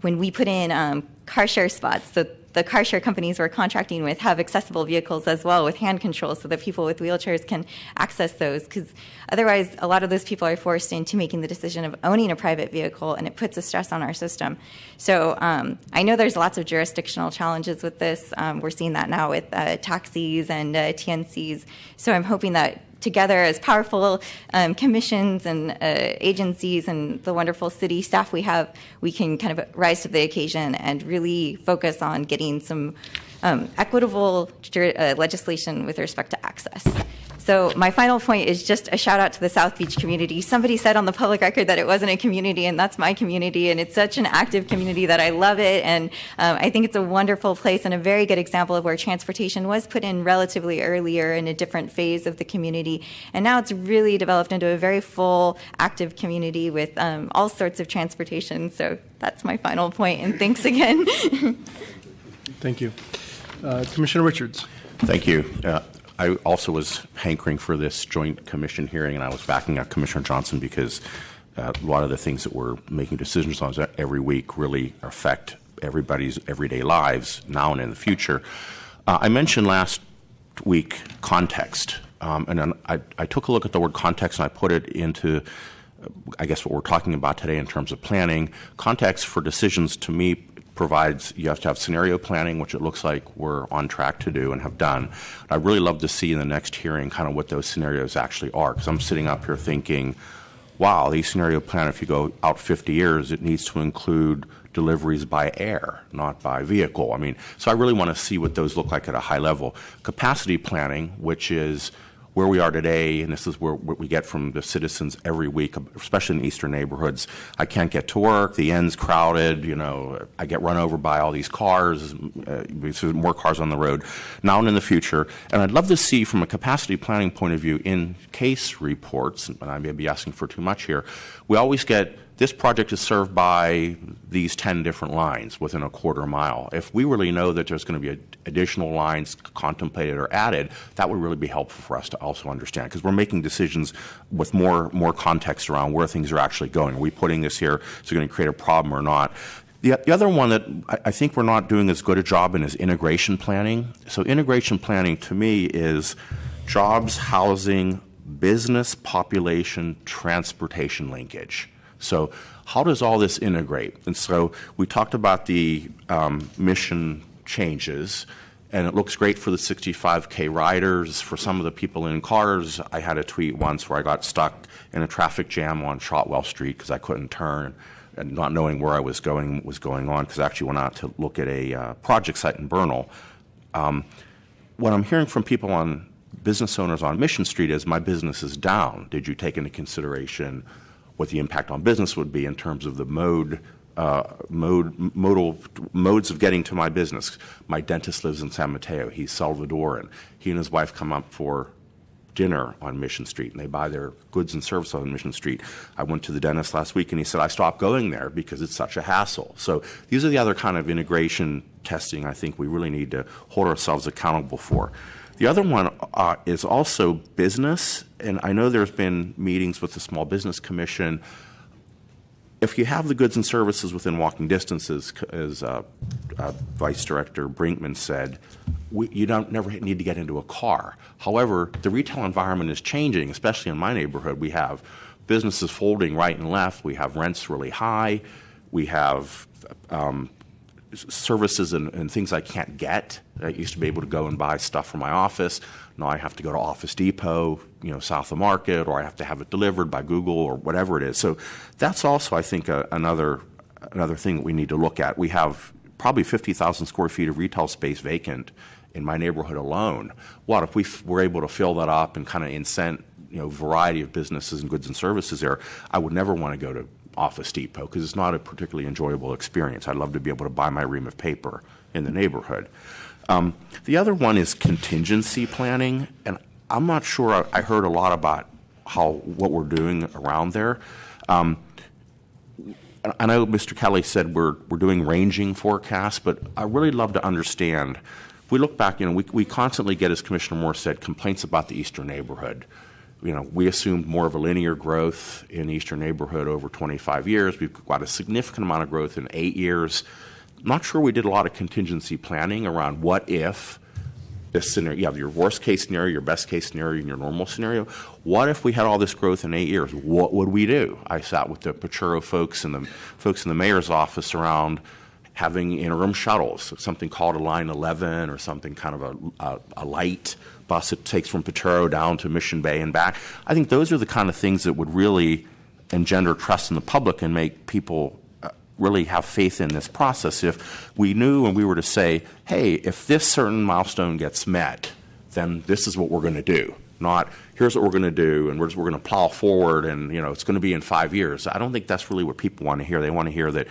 Speaker 18: when we put in car share spots, the car share companies we're contracting with have accessible vehicles as well with hand controls so that people with wheelchairs can access those, because otherwise a lot of those people are forced into making the decision of owning a private vehicle, and it puts a stress on our system. So I know there's lots of jurisdictional challenges with this. We're seeing that now with taxis and TNCs. So I'm hoping that together as powerful commissions and agencies and the wonderful city staff we have, we can kind of rise to the occasion and really focus on getting some equitable legislation with respect to access. So my final point is just a shout out to the South Beach community. Somebody said on the public record that it wasn't a community, and that's my community, and it's such an active community that I love it, and I think it's a wonderful place and a very good example of where transportation was put in relatively earlier in a different phase of the community, and now it's really developed into a very full, active community with all sorts of transportation. So that's my final point, and thanks again.
Speaker 8: Thank you. Commissioner Richards.
Speaker 19: Thank you. I also was hankering for this joint commission hearing, and I was backing up Commissioner Johnson because a lot of the things that we're making decisions on every week really affect everybody's everyday lives now and in the future. I mentioned last week context, and then I took a look at the word context and I put it into, I guess, what we're talking about today in terms of planning. Context for decisions, to me, provides, you have to have scenario planning, which it looks like we're on track to do and have done. I'd really love to see in the next hearing kind of what those scenarios actually are, because I'm sitting up here thinking, wow, these scenario plan, if you go out 50 years, it needs to include deliveries by air, not by vehicle. I mean, so I really want to see what those look like at a high level. Capacity planning, which is where we are today, and this is what we get from the citizens every week, especially in eastern neighborhoods. I can't get to work, the end's crowded, I get run over by all these cars, there's more cars on the road now and in the future. And I'd love to see from a capacity planning point of view in case reports, and I may be asking for too much here, we always get this project is served by these 10 different lines within a quarter mile. If we really know that there's going to be additional lines contemplated or added, that would really be helpful for us to also understand, because we're making decisions with more context around where things are actually going. Are we putting this here? Is it going to create a problem or not? The other one that I think we're not doing as good a job in is integration planning. So integration planning to me is jobs, housing, business, population, transportation linkage. So how does all this integrate? And so we talked about the mission changes, and it looks great for the 65K riders. For some of the people in cars, I had a tweet once where I got stuck in a traffic jam on Shotwell Street because I couldn't turn, and not knowing where I was going on, because I actually went out to look at a project site in Bernal. What I'm hearing from people on business owners on Mission Street is, my business is down. Did you take into consideration what the impact on business would be in terms of the modes of getting to my business? My dentist lives in San Mateo. He's Salvadoran. He and his wife come up for dinner on Mission Street, and they buy their goods and services on Mission Street. I went to the dentist last week, and he said, I stopped going there because it's such a hassle. So these are the other kind of integration testing I think we really need to hold ourselves accountable for. The other one is also business, and I know there's been meetings with the Small Business Commission. If you have the goods and services within walking distances, as Vice Director Brinkman said, you never need to get into a car. However, the retail environment is changing, especially in my neighborhood. We have businesses folding right and left. We have rents really high. We have services and things I can't get. I used to be able to go and buy stuff from my office. Now I have to go to Office Depot, south of Market, or I have to have it delivered by Google or whatever it is. So that's also, I think, another thing that we need to look at. We have probably 50,000 square feet of retail space vacant in my neighborhood alone. What if we were able to fill that up and kind of incent, variety of businesses and goods and services there? I would never want to go to Office Depot because it's not a particularly enjoyable experience. I'd love to be able to buy my ream of paper in the neighborhood. The other one is contingency planning, and I'm not sure I heard a lot about what we're doing around there. I know Mr. Kelly said we're doing ranging forecasts, but I really love to understand. If we look back, we constantly get, as Commissioner Moore said, complaints about the eastern neighborhood. We assumed more of a linear growth in the eastern neighborhood over 25 years. We've got a significant amount of growth in 8 years. I'm not sure we did a lot of contingency planning around what if this scenario, you have your worst case scenario, your best case scenario, and your normal scenario. What if we had all this growth in 8 years? What would we do? I sat with the Peturo folks and the folks in the mayor's office around having interim shuttles, something called a Line 11 or something kind of a light bus that takes from Peturo down to Mission Bay and back. I think those are the kind of things that would really engender trust in the public and make people really have faith in this process. If we knew and we were to say, hey, if this certain milestone gets met, then this is what we're going to do. Not, here's what we're going to do, and we're going to plow forward, and it's going to be in 5 years. I don't think that's really what people want to hear. They want to hear that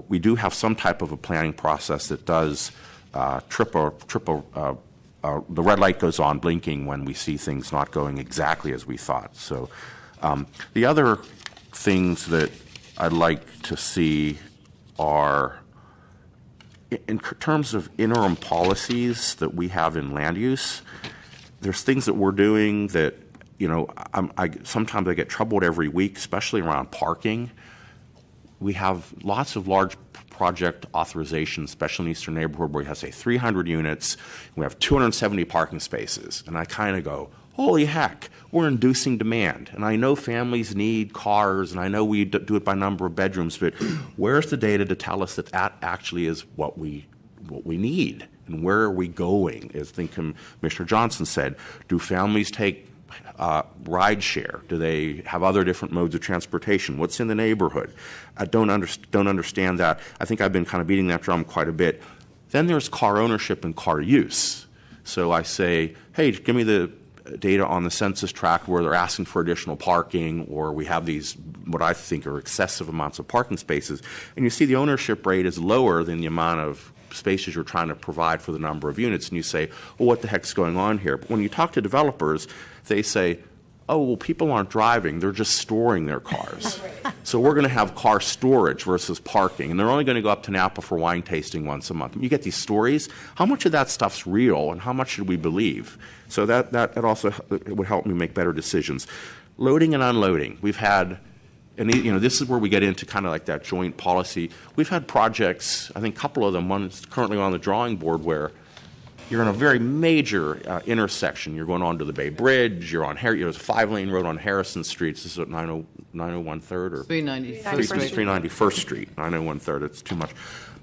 Speaker 19: we do have some type of a planning process that does the red light goes on blinking when we see things not going exactly as we thought. So the other things that I'd like to see are, in terms of interim policies that we have in land use, there's things that we're doing that, sometimes I get troubled every week, especially around parking. We have lots of large project authorizations, especially in Eastern Neighborhood, where we have, say, 300 units, we have 270 parking spaces, and I kind of go, holy heck, we're inducing demand. And I know families need cars, and I know we do it by number of bedrooms, but where's the data to tell us that that actually is what we need? And where are we going? As I think Commissioner Johnson said, do families take ride share? Do they have other different modes of transportation? What's in the neighborhood? I don't understand that. I think I've been kind of beating that drum quite a bit. Then there's car ownership and car use. So I say, hey, give me the data on the census tract where they're asking for additional parking, or we have these what I think are excessive amounts of parking spaces, and you see the ownership rate is lower than the amount of spaces you're trying to provide for the number of units, and you say, well, what the heck's going on here? But when you talk to developers, they say, oh, well, people aren't driving, they're just storing their cars. So we're going to have car storage versus parking, and they're only going to go up to Napa for wine tasting once a month. You get these stories. How much of that stuff's real, and how much should we believe? So that also would help me make better decisions. Loading and unloading. We've had, and this is where we get into kind of like that joint policy. We've had projects, I think a couple of them, one's currently on the drawing board, where you're in a very major intersection. You're going onto the Bay Bridge. You're on there's a 5-lane road on Harrison Street. This is at 901 3rd or 391st Street. 901 3rd. It's too much.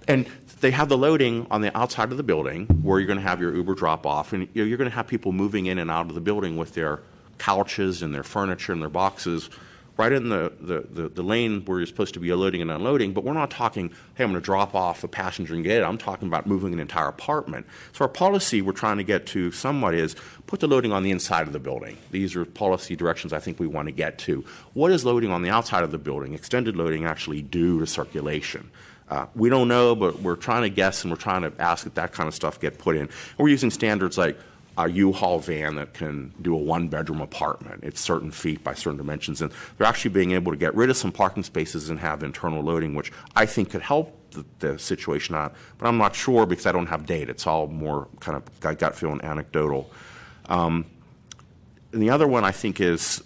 Speaker 19: And they have the loading on the outside of the building where you're going to have your Uber drop off, and you're going to have people moving in and out of the building with their couches and their furniture and their boxes right in the lane where you're supposed to be loading and unloading. But we're not talking, hey, I'm going to drop off a passenger and get it. I'm talking about moving an entire apartment. So our policy we're trying to get to somewhat is put the loading on the inside of the building. These are policy directions I think we want to get to. What does loading on the outside of the building, extended loading, actually do to circulation? We don't know, but we're trying to guess, and we're trying to ask that kind of stuff get put in. And we're using standards like a U-Haul van that can do a 1-bedroom apartment. It's certain feet by certain dimensions, and they're actually being able to get rid of some parking spaces and have internal loading, which I think could help the situation out. But I'm not sure because I don't have data. It's all more kind of gut feel and anecdotal. And the other one I think is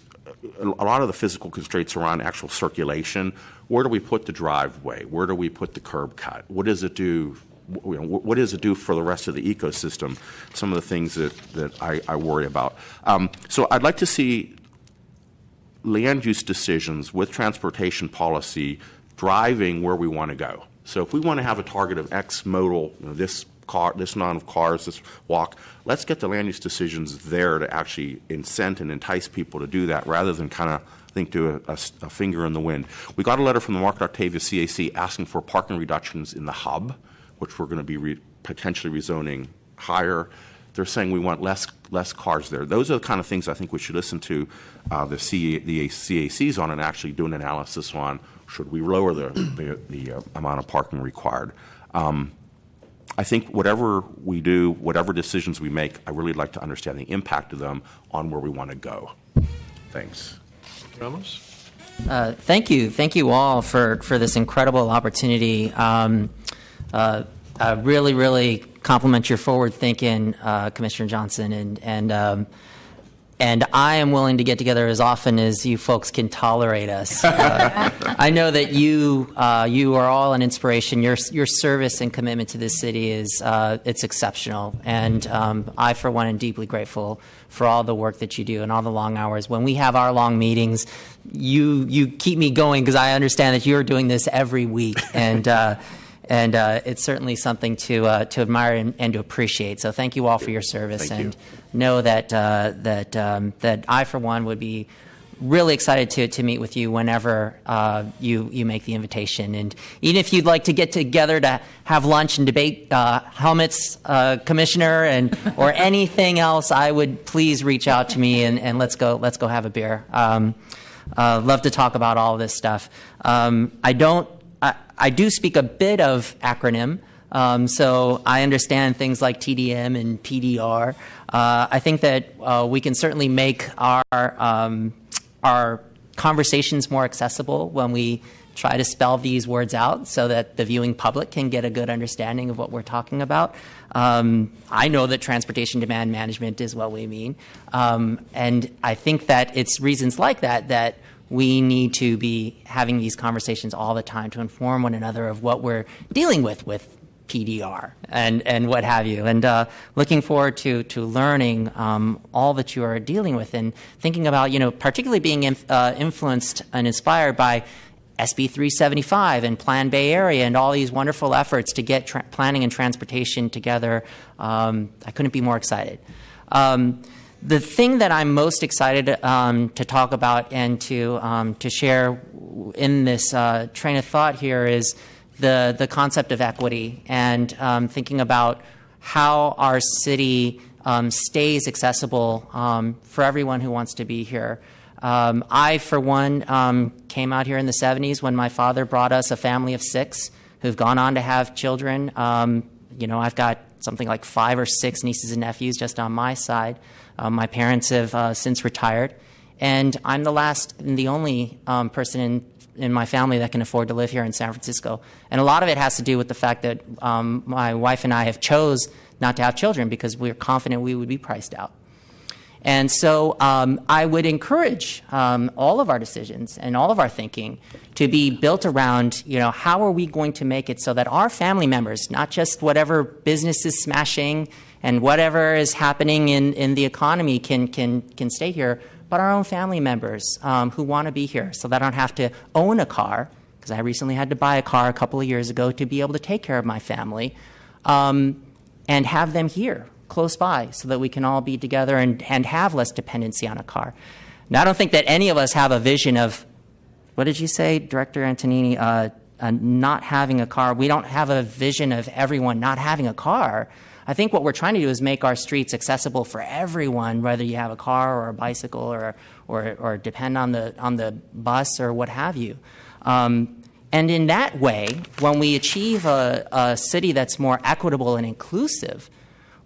Speaker 19: a lot of the physical constraints around actual circulation. Where do we put the driveway? Where do we put the curb cut? What does it do? What does it do for the rest of the ecosystem? Some of the things that I worry about. So I'd like to see land use decisions with transportation policy driving where we want to go. So if we want to have a target of X modal, this amount of cars, this walk, let's get the land use decisions there to actually incent and entice people to do that rather than kind of do a finger in the wind. We got a letter from the Market Octavia CAC asking for parking reductions in the hub, which we're going to be potentially rezoning higher. They're saying we want less cars there. Those are the kind of things I think we should listen to the CACs on and actually do an analysis on. Should we lower the amount of parking required? I think whatever we do, whatever decisions we make, I really like to understand the impact of them on where we want to go. Thanks.
Speaker 8: Ramos?
Speaker 14: Thank you all for this incredible opportunity. I really compliment your forward thinking, Commissioner Johnson, and And I am willing to get together as often as you folks can tolerate us. I know that you are all an inspiration. Your service and commitment to this city is it's exceptional. And I, for one, am deeply grateful for all the work that you do and all the long hours. When we have our long meetings, you keep me going because I understand that you're doing this every week. And it's certainly something to admire and to appreciate. So thank you all for your service.
Speaker 19: Thank you.
Speaker 14: And know that that I, for one, would be really excited to meet with you whenever you make the invitation. And even if you'd like to get together to have lunch and debate helmets, Commissioner, or anything else, I would please reach out to me and let's go have a beer. Love to talk about all this stuff. I do speak a bit of acronym. So I understand things like TDM and PDR. I think that we can certainly make our conversations more accessible when we try to spell these words out so that the viewing public can get a good understanding of what we're talking about. I know that transportation demand management is what we mean. And I think that it's reasons like that we need to be having these conversations all the time to inform one another of what we're dealing with PDR and what have you. And looking forward to learning all that you are dealing with and thinking about, particularly being influenced and inspired by SB 375 and Plan Bay Area and all these wonderful efforts to get planning and transportation together. I couldn't be more excited. The thing that I'm most excited to talk about and to share in this train of thought here is the concept of equity and thinking about how our city stays accessible for everyone who wants to be here. I, for one, came out here in the 70s when my father brought us a family of 6 who've gone on to have children. I've got something like 5 or 6 nieces and nephews just on my side. My parents have since retired, and I'm the last and the only person in my family that can afford to live here in San Francisco. And a lot of it has to do with the fact that my wife and I have chose not to have children because we're confident we would be priced out. And so I would encourage all of our decisions and all of our thinking to be built around, how are we going to make it so that our family members, not just whatever business is smashing and whatever is happening in the economy can stay here, but our own family members who want to be here so that I don't have to own a car, because I recently had to buy a car a couple of years ago to be able to take care of my family, and have them here close by so that we can all be together and have less dependency on a car. Now, I don't think that any of us have a vision of, what did you say, Director Antonini, not having a car. We don't have a vision of everyone not having a car. I think what we're trying to do is make our streets accessible for everyone, whether you have a car or a bicycle or depend on the bus or what have you. And in that way, when we achieve a city that's more equitable and inclusive,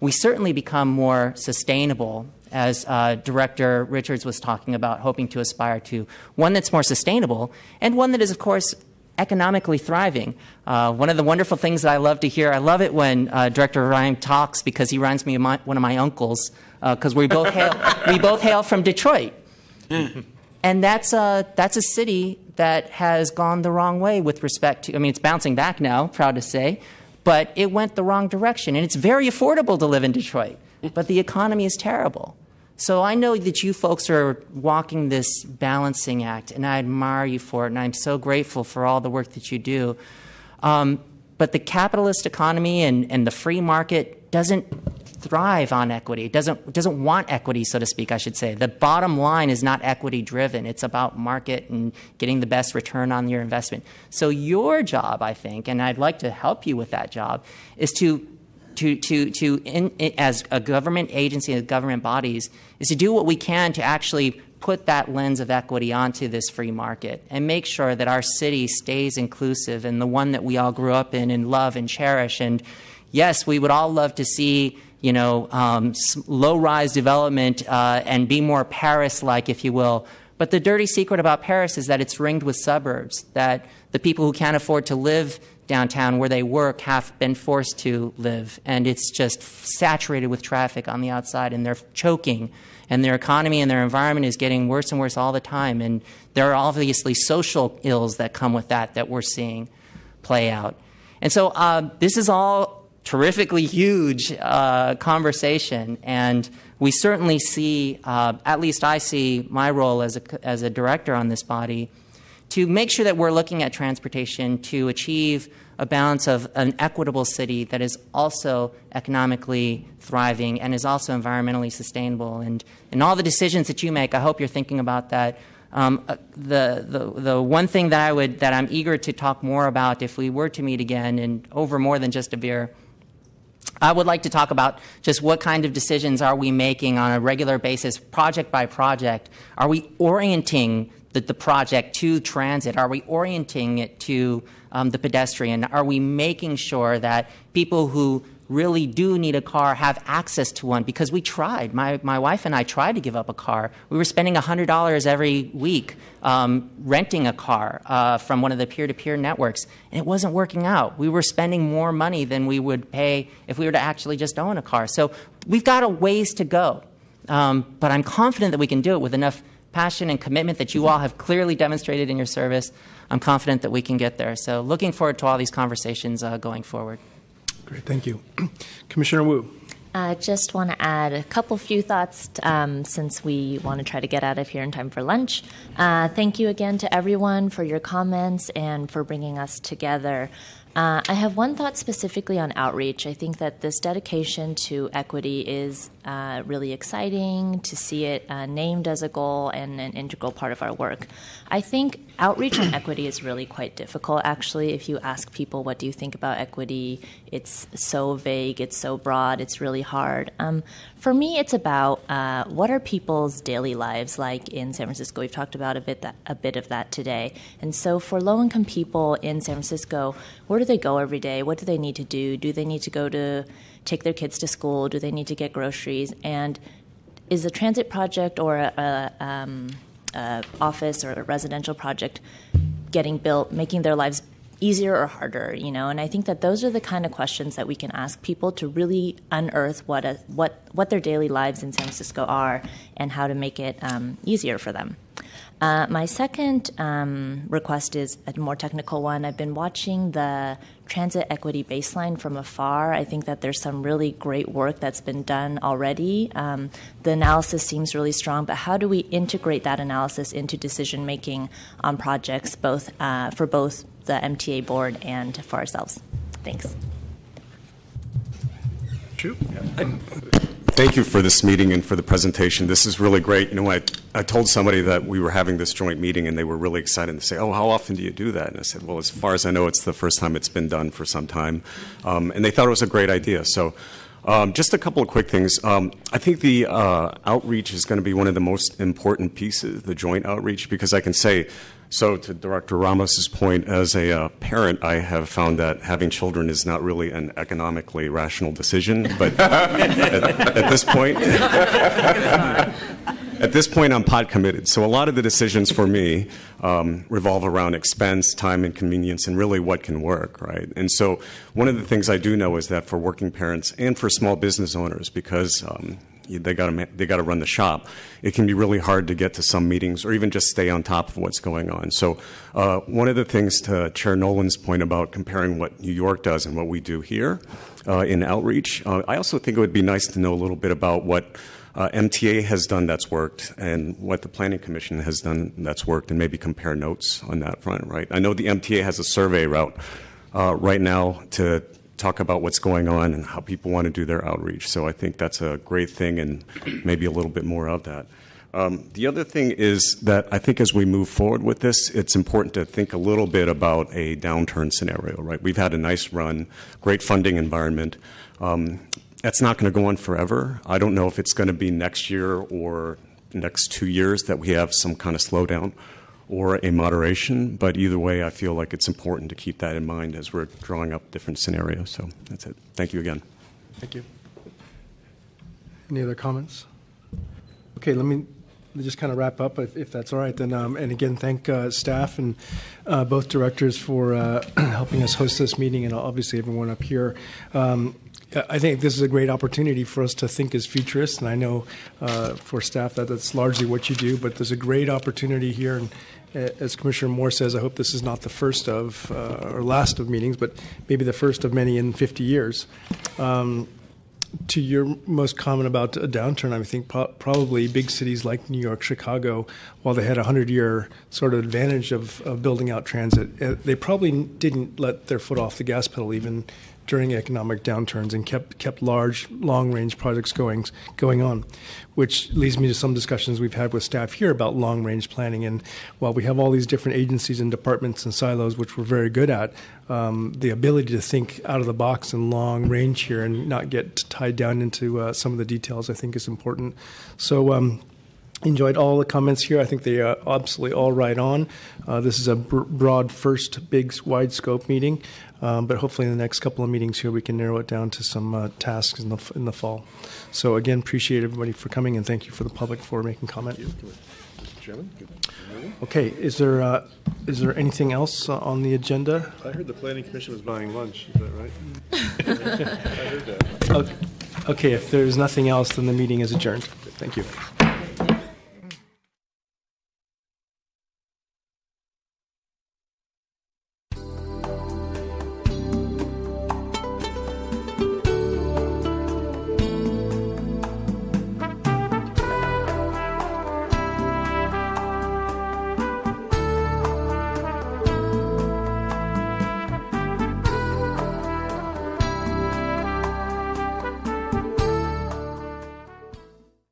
Speaker 14: we certainly become more sustainable, as Director Richards was talking about, hoping to aspire to one that's more sustainable and one that is, of course, economically thriving. One of the wonderful things that I love to hear, I love it when Director Ryan talks because he reminds me of one of my uncles, because we both hail from Detroit. And that's a city that has gone the wrong way with respect to, it's bouncing back now, proud to say, but it went the wrong direction. And it's very affordable to live in Detroit, but the economy is terrible. So I know that you folks are walking this balancing act, and I admire you for it, and I'm so grateful for all the work that you do. But the capitalist economy and the free market doesn't thrive on equity. It doesn't want equity, so to speak, I should say. The bottom line is not equity driven. It's about market and getting the best return on your investment. So your job, I think, and I'd like to help you with that job, is as a government agency, as government bodies, is to do what we can to actually put that lens of equity onto this free market and make sure that our city stays inclusive and the one that we all grew up in and love and cherish. And yes, we would all love to see, low-rise development and be more Paris-like, if you will. But the dirty secret about Paris is that it's ringed with suburbs, that the people who can't afford to live downtown where they work have been forced to live, and it's just saturated with traffic on the outside, and they're choking and their economy and their environment is getting worse and worse all the time. And there are obviously social ills that come with that we're seeing play out. And so this is all terrifically huge conversation, and we certainly see, at least I see my role as a director on this body, to make sure that we're looking at transportation to achieve a balance of an equitable city that is also economically thriving and is also environmentally sustainable. And in all the decisions that you make, I hope you're thinking about that. The one thing that I'm eager to talk more about if we were to meet again and over more than just a beer, I would like to talk about just what kind of decisions are we making on a regular basis, project by project. Are we orienting the project to transit? Are we orienting it to the pedestrian? Are we making sure that people who really do need a car have access to one? Because we tried. My wife and I tried to give up a car. We were spending $100 every week renting a car from one of the peer-to-peer networks, and it wasn't working out. We were spending more money than we would pay if we were to actually just own a car. So we've got a ways to go, but I'm confident that we can do it with enough passion and commitment that you all have clearly demonstrated in your service. I'm confident that we can get there. So looking forward to all these conversations going forward.
Speaker 8: Great, thank you. Commissioner Wu.
Speaker 20: I just want to add a few thoughts since we want to try to get out of here in time for lunch. Thank you again to everyone for your comments and for bringing us together. I have one thought specifically on outreach. I think that this dedication to equity is really exciting to see it named as a goal and an integral part of our work. I think outreach on equity is really quite difficult, actually. If you ask people, what do you think about equity? It's so vague, it's so broad, it's really hard. For me, it's about what are people's daily lives like in San Francisco. We've talked about a bit of that today. And so for low-income people in San Francisco, where do they go every day? What do they need to do? Do they need to go to take their kids to school? Do they need to get groceries? And is a transit project or a office or a residential project getting built, making their lives easier or harder, And I think that those are the kind of questions that we can ask people to really unearth what their daily lives in San Francisco are and how to make it easier for them. My second request is a more technical one. I've been watching the transit equity baseline from afar. I think that there's some really great work that's been done already. The analysis seems really strong, but how do we integrate that analysis into decision making on projects, both for both the MTA board and for ourselves? Thanks.
Speaker 21: Thank you for this meeting and for the presentation. This is really great. I told somebody that we were having this joint meeting, and they were really excited to say, "Oh, how often do you do that?" And I said, "Well, as far as I know, it's the first time it's been done for some time." And they thought it was a great idea. So just a couple of quick things. I think the outreach is going to be one of the most important pieces, the joint outreach, because I can say, so to Director Ramos's point, as a parent, I have found that having children is not really an economically rational decision. But at this point, I'm pod committed. So a lot of the decisions for me revolve around expense, time, and convenience, and really what can work, right? And so one of the things I do know is that for working parents and for small business owners, because they got to run the shop, it can be really hard to get to some meetings or even just stay on top of what's going on. So one of the things, to Chair Nolan's point about comparing what New York does and what we do here in outreach, I also think it would be nice to know a little bit about what MTA has done that's worked and what the Planning Commission has done that's worked, and maybe compare notes on that front, right? I know the MTA has a survey route right now to talk about what's going on and how people want to do their outreach. So I think that's a great thing, and maybe a little bit more of that. The other thing is that I think as we move forward with this, it's important to think a little bit about a downturn scenario, right? We've had a nice run, great funding environment. That's not going to go on forever. I don't know if it's going to be next year or next 2 years that we have some kind of slowdown or a moderation, but either way, I feel like it's important to keep that in mind as we're drawing up different scenarios. So that's it. Thank you again.
Speaker 8: Thank you. Any other comments? Okay, let me just kind of wrap up, if that's all right, then, and again, thank staff and both directors for helping us host this meeting, and obviously everyone up here. I think this is a great opportunity for us to think as futurists, and I know for staff that's largely what you do, but there's a great opportunity here. And as Commissioner Moore says, I hope this is not the first of or last of meetings, but maybe the first of many in 50 years. To your most comment about a downturn, I think probably big cities like New York, Chicago, while they had a 100-year sort of advantage of building out transit, they probably didn't let their foot off the gas pedal even during economic downturns and kept large, long-range projects going on, which leads me to some discussions we've had with staff here about long-range planning. And while we have all these different agencies and departments and silos, which we're very good at, the ability to think out of the box and long range here and not get tied down into some of the details, I think is important. So enjoyed all the comments here. I think they are absolutely all right on. This is a broad first big wide scope meeting, but hopefully in the next couple of meetings here we can narrow it down to some tasks in the fall. So again, appreciate everybody for coming, and thank you for the public for making comment. Mr. Chairman, good morning.
Speaker 11: Okay, is there anything else on the agenda?
Speaker 8: I heard the Planning Commission was buying lunch. Is that right? I heard that.
Speaker 11: Okay, if there's nothing else, then the meeting is adjourned. Thank you.